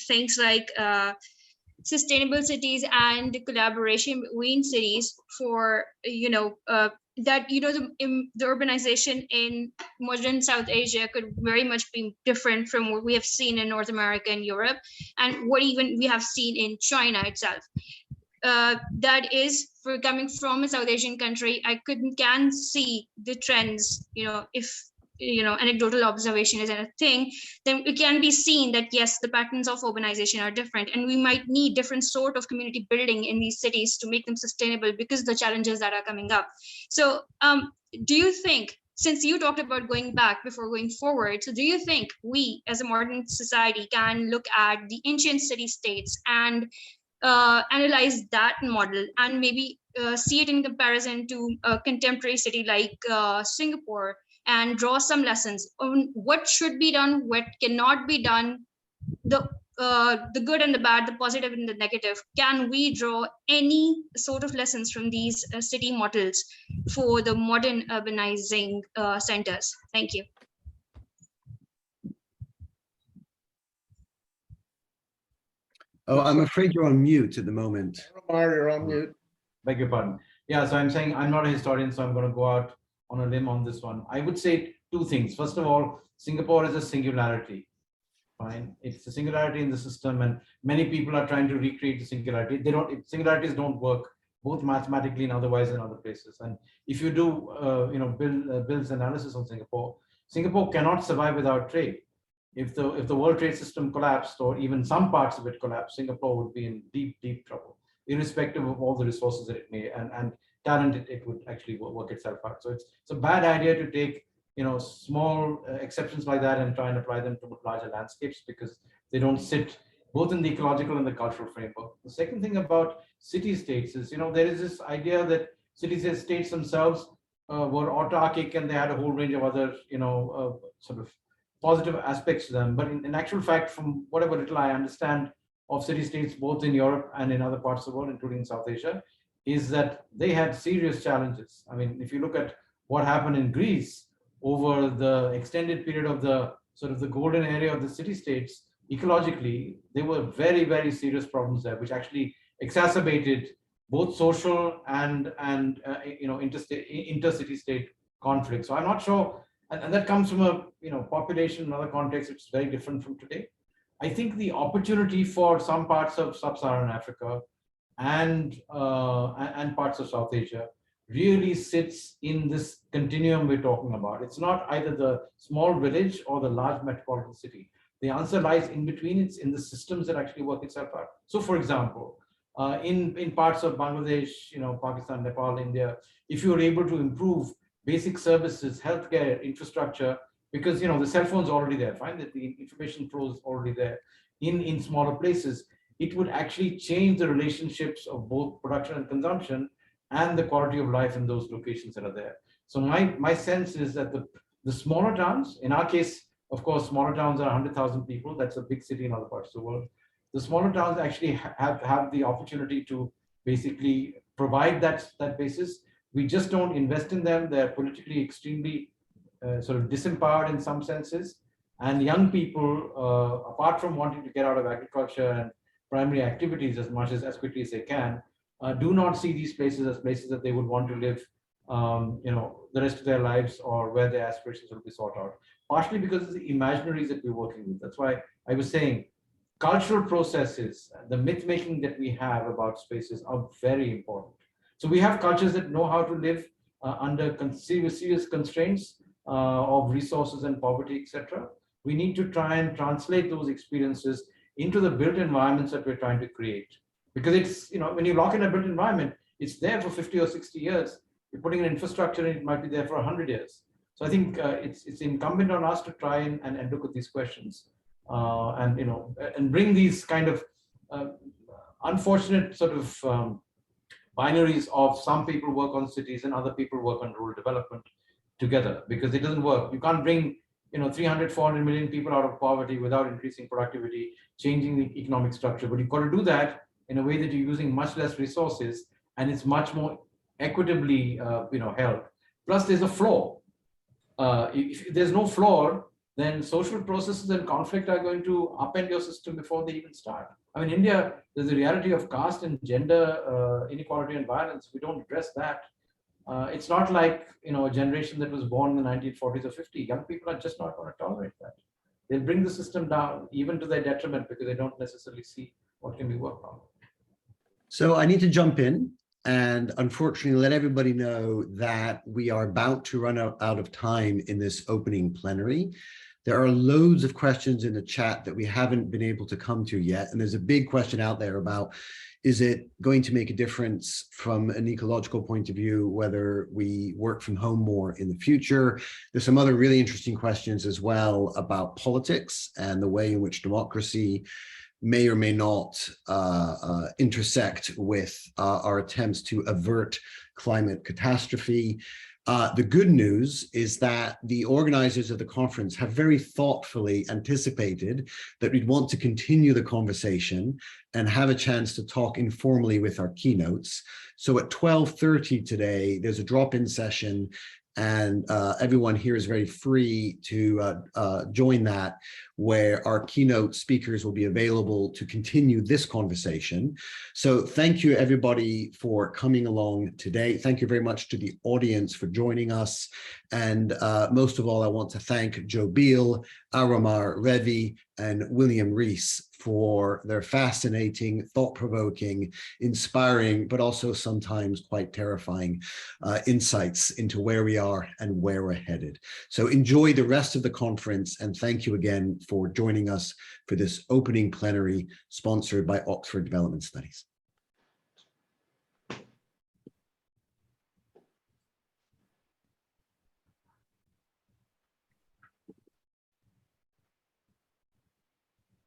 things like sustainable cities and collaboration between cities for, the urbanization in modern South Asia could very much be different from what we have seen in North America and Europe, and what even we have seen in China itself. That is, for coming from a South Asian country, I can see the trends, if anecdotal observation is a thing, then it can be seen that yes, the patterns of urbanization are different, and we might need different sort of community building in these cities to make them sustainable because of the challenges that are coming up. So do you think, since you talked about going back before going forward, so do you think we as a modern society can look at the ancient city states and analyze that model and maybe see it in comparison to a contemporary city like Singapore, and draw some lessons on what should be done, what cannot be done, the good and the bad, the positive and the negative? Can we draw any sort of lessons from these city models for the modern urbanizing centers? Thank you. Oh, I'm afraid you're on mute at the moment. Aramar, you're on mute. Beg your pardon. Yeah, so I'm saying I'm not a historian, so I'm going to go out on a limb on this one. I would say two things. First of all, Singapore is a singularity. Fine, it's a singularity in the system, and many people are trying to recreate the singularity. Singularities don't work both mathematically and otherwise in other places. And if you do, Bill's analysis on Singapore, Singapore cannot survive without trade. If the world trade system collapsed, or even some parts of it collapsed, Singapore would be in deep trouble, irrespective of all the resources that it may and talent it would actually work itself out. So it's a bad idea to take small exceptions like that and try and apply them to larger landscapes, because they don't sit both in the ecological and the cultural framework. The second thing about city-states is, there is this idea that city-states themselves were autarkic, and they had a whole range of other, sort of positive aspects to them. But in actual fact, from whatever little I understand of city-states, both in Europe and in other parts of the world, including South Asia, is that they had serious challenges. I mean, if you look at what happened in Greece over the extended period of the sort of the golden area of the city-states, ecologically, there were very, very serious problems there, which actually exacerbated both social and intercity-state conflicts. So I'm not sure, and that comes from a population and other context which is very different from today. I think the opportunity for some parts of sub-Saharan Africa and parts of South Asia really sits in this continuum we're talking about. It's not either the small village or the large metropolitan city. The answer lies in between. It's in the systems that actually work itself out. So, for example, in parts of Bangladesh, Pakistan, Nepal, India, if you're able to improve basic services, healthcare, infrastructure, because the cell phone's already there, fine, that the information flow is already there in smaller places, it would actually change the relationships of both production and consumption and the quality of life in those locations that are there. So my sense is that the smaller towns, in our case, of course, smaller towns are 100,000 people. That's a big city in other parts of the world. The smaller towns actually have the opportunity to basically provide that basis. We just don't invest in them. They're politically extremely sort of disempowered in some senses. And young people, apart from wanting to get out of agriculture and primary activities as quickly as they can, do not see these places as places that they would want to live, the rest of their lives, or where their aspirations will be sought out. Partially because of the imaginaries that we're working with. That's why I was saying cultural processes, the myth making that we have about spaces are very important. So we have cultures that know how to live under serious constraints of resources and poverty, etc. We need to try and translate those experiences into the built environments that we're trying to create. Because it's, when you lock in a built environment, it's there for 50 or 60 years. You're putting an infrastructure in, it might be there for 100 years. So I think it's incumbent on us to try and look at these questions and bring these kind of unfortunate sort of binaries of some people work on cities and other people work on rural development together, because it doesn't work. You can't bring 300, 400 million people out of poverty without increasing productivity, changing the economic structure. But you've got to do that in a way that you're using much less resources and it's much more equitably held. Plus, there's a flaw. If there's no flaw, then social processes and conflict are going to upend your system before they even start. I mean, India, there's a reality of caste and gender inequality and violence. We don't address that. It's not like a generation that was born in the 1940s or 50s. Young people are just not going to tolerate that. They'll bring the system down, even to their detriment, because they don't necessarily see what can be worked on. So I need to jump in and unfortunately let everybody know that we are about to run out of time in this opening plenary. There are loads of questions in the chat that we haven't been able to come to yet. And there's a big question out there about, is it going to make a difference from an ecological point of view, whether we work from home more in the future? There's some other really interesting questions as well about politics and the way in which democracy may or may not intersect with our attempts to avert climate catastrophe. The good news is that the organizers of the conference have very thoughtfully anticipated that we'd want to continue the conversation and have a chance to talk informally with our keynotes. So at 12:30 today, there's a drop-in session And everyone here is very free to join that, where our keynote speakers will be available to continue this conversation. So thank you everybody for coming along today. Thank you very much to the audience for joining us. And most of all, I want to thank Joe Beal, Aramar Revi, and William Rees for their fascinating, thought-provoking, inspiring, but also sometimes quite terrifying insights into where we are and where we're headed. So enjoy the rest of the conference, and thank you again for joining us for this opening plenary sponsored by Oxford Development Studies.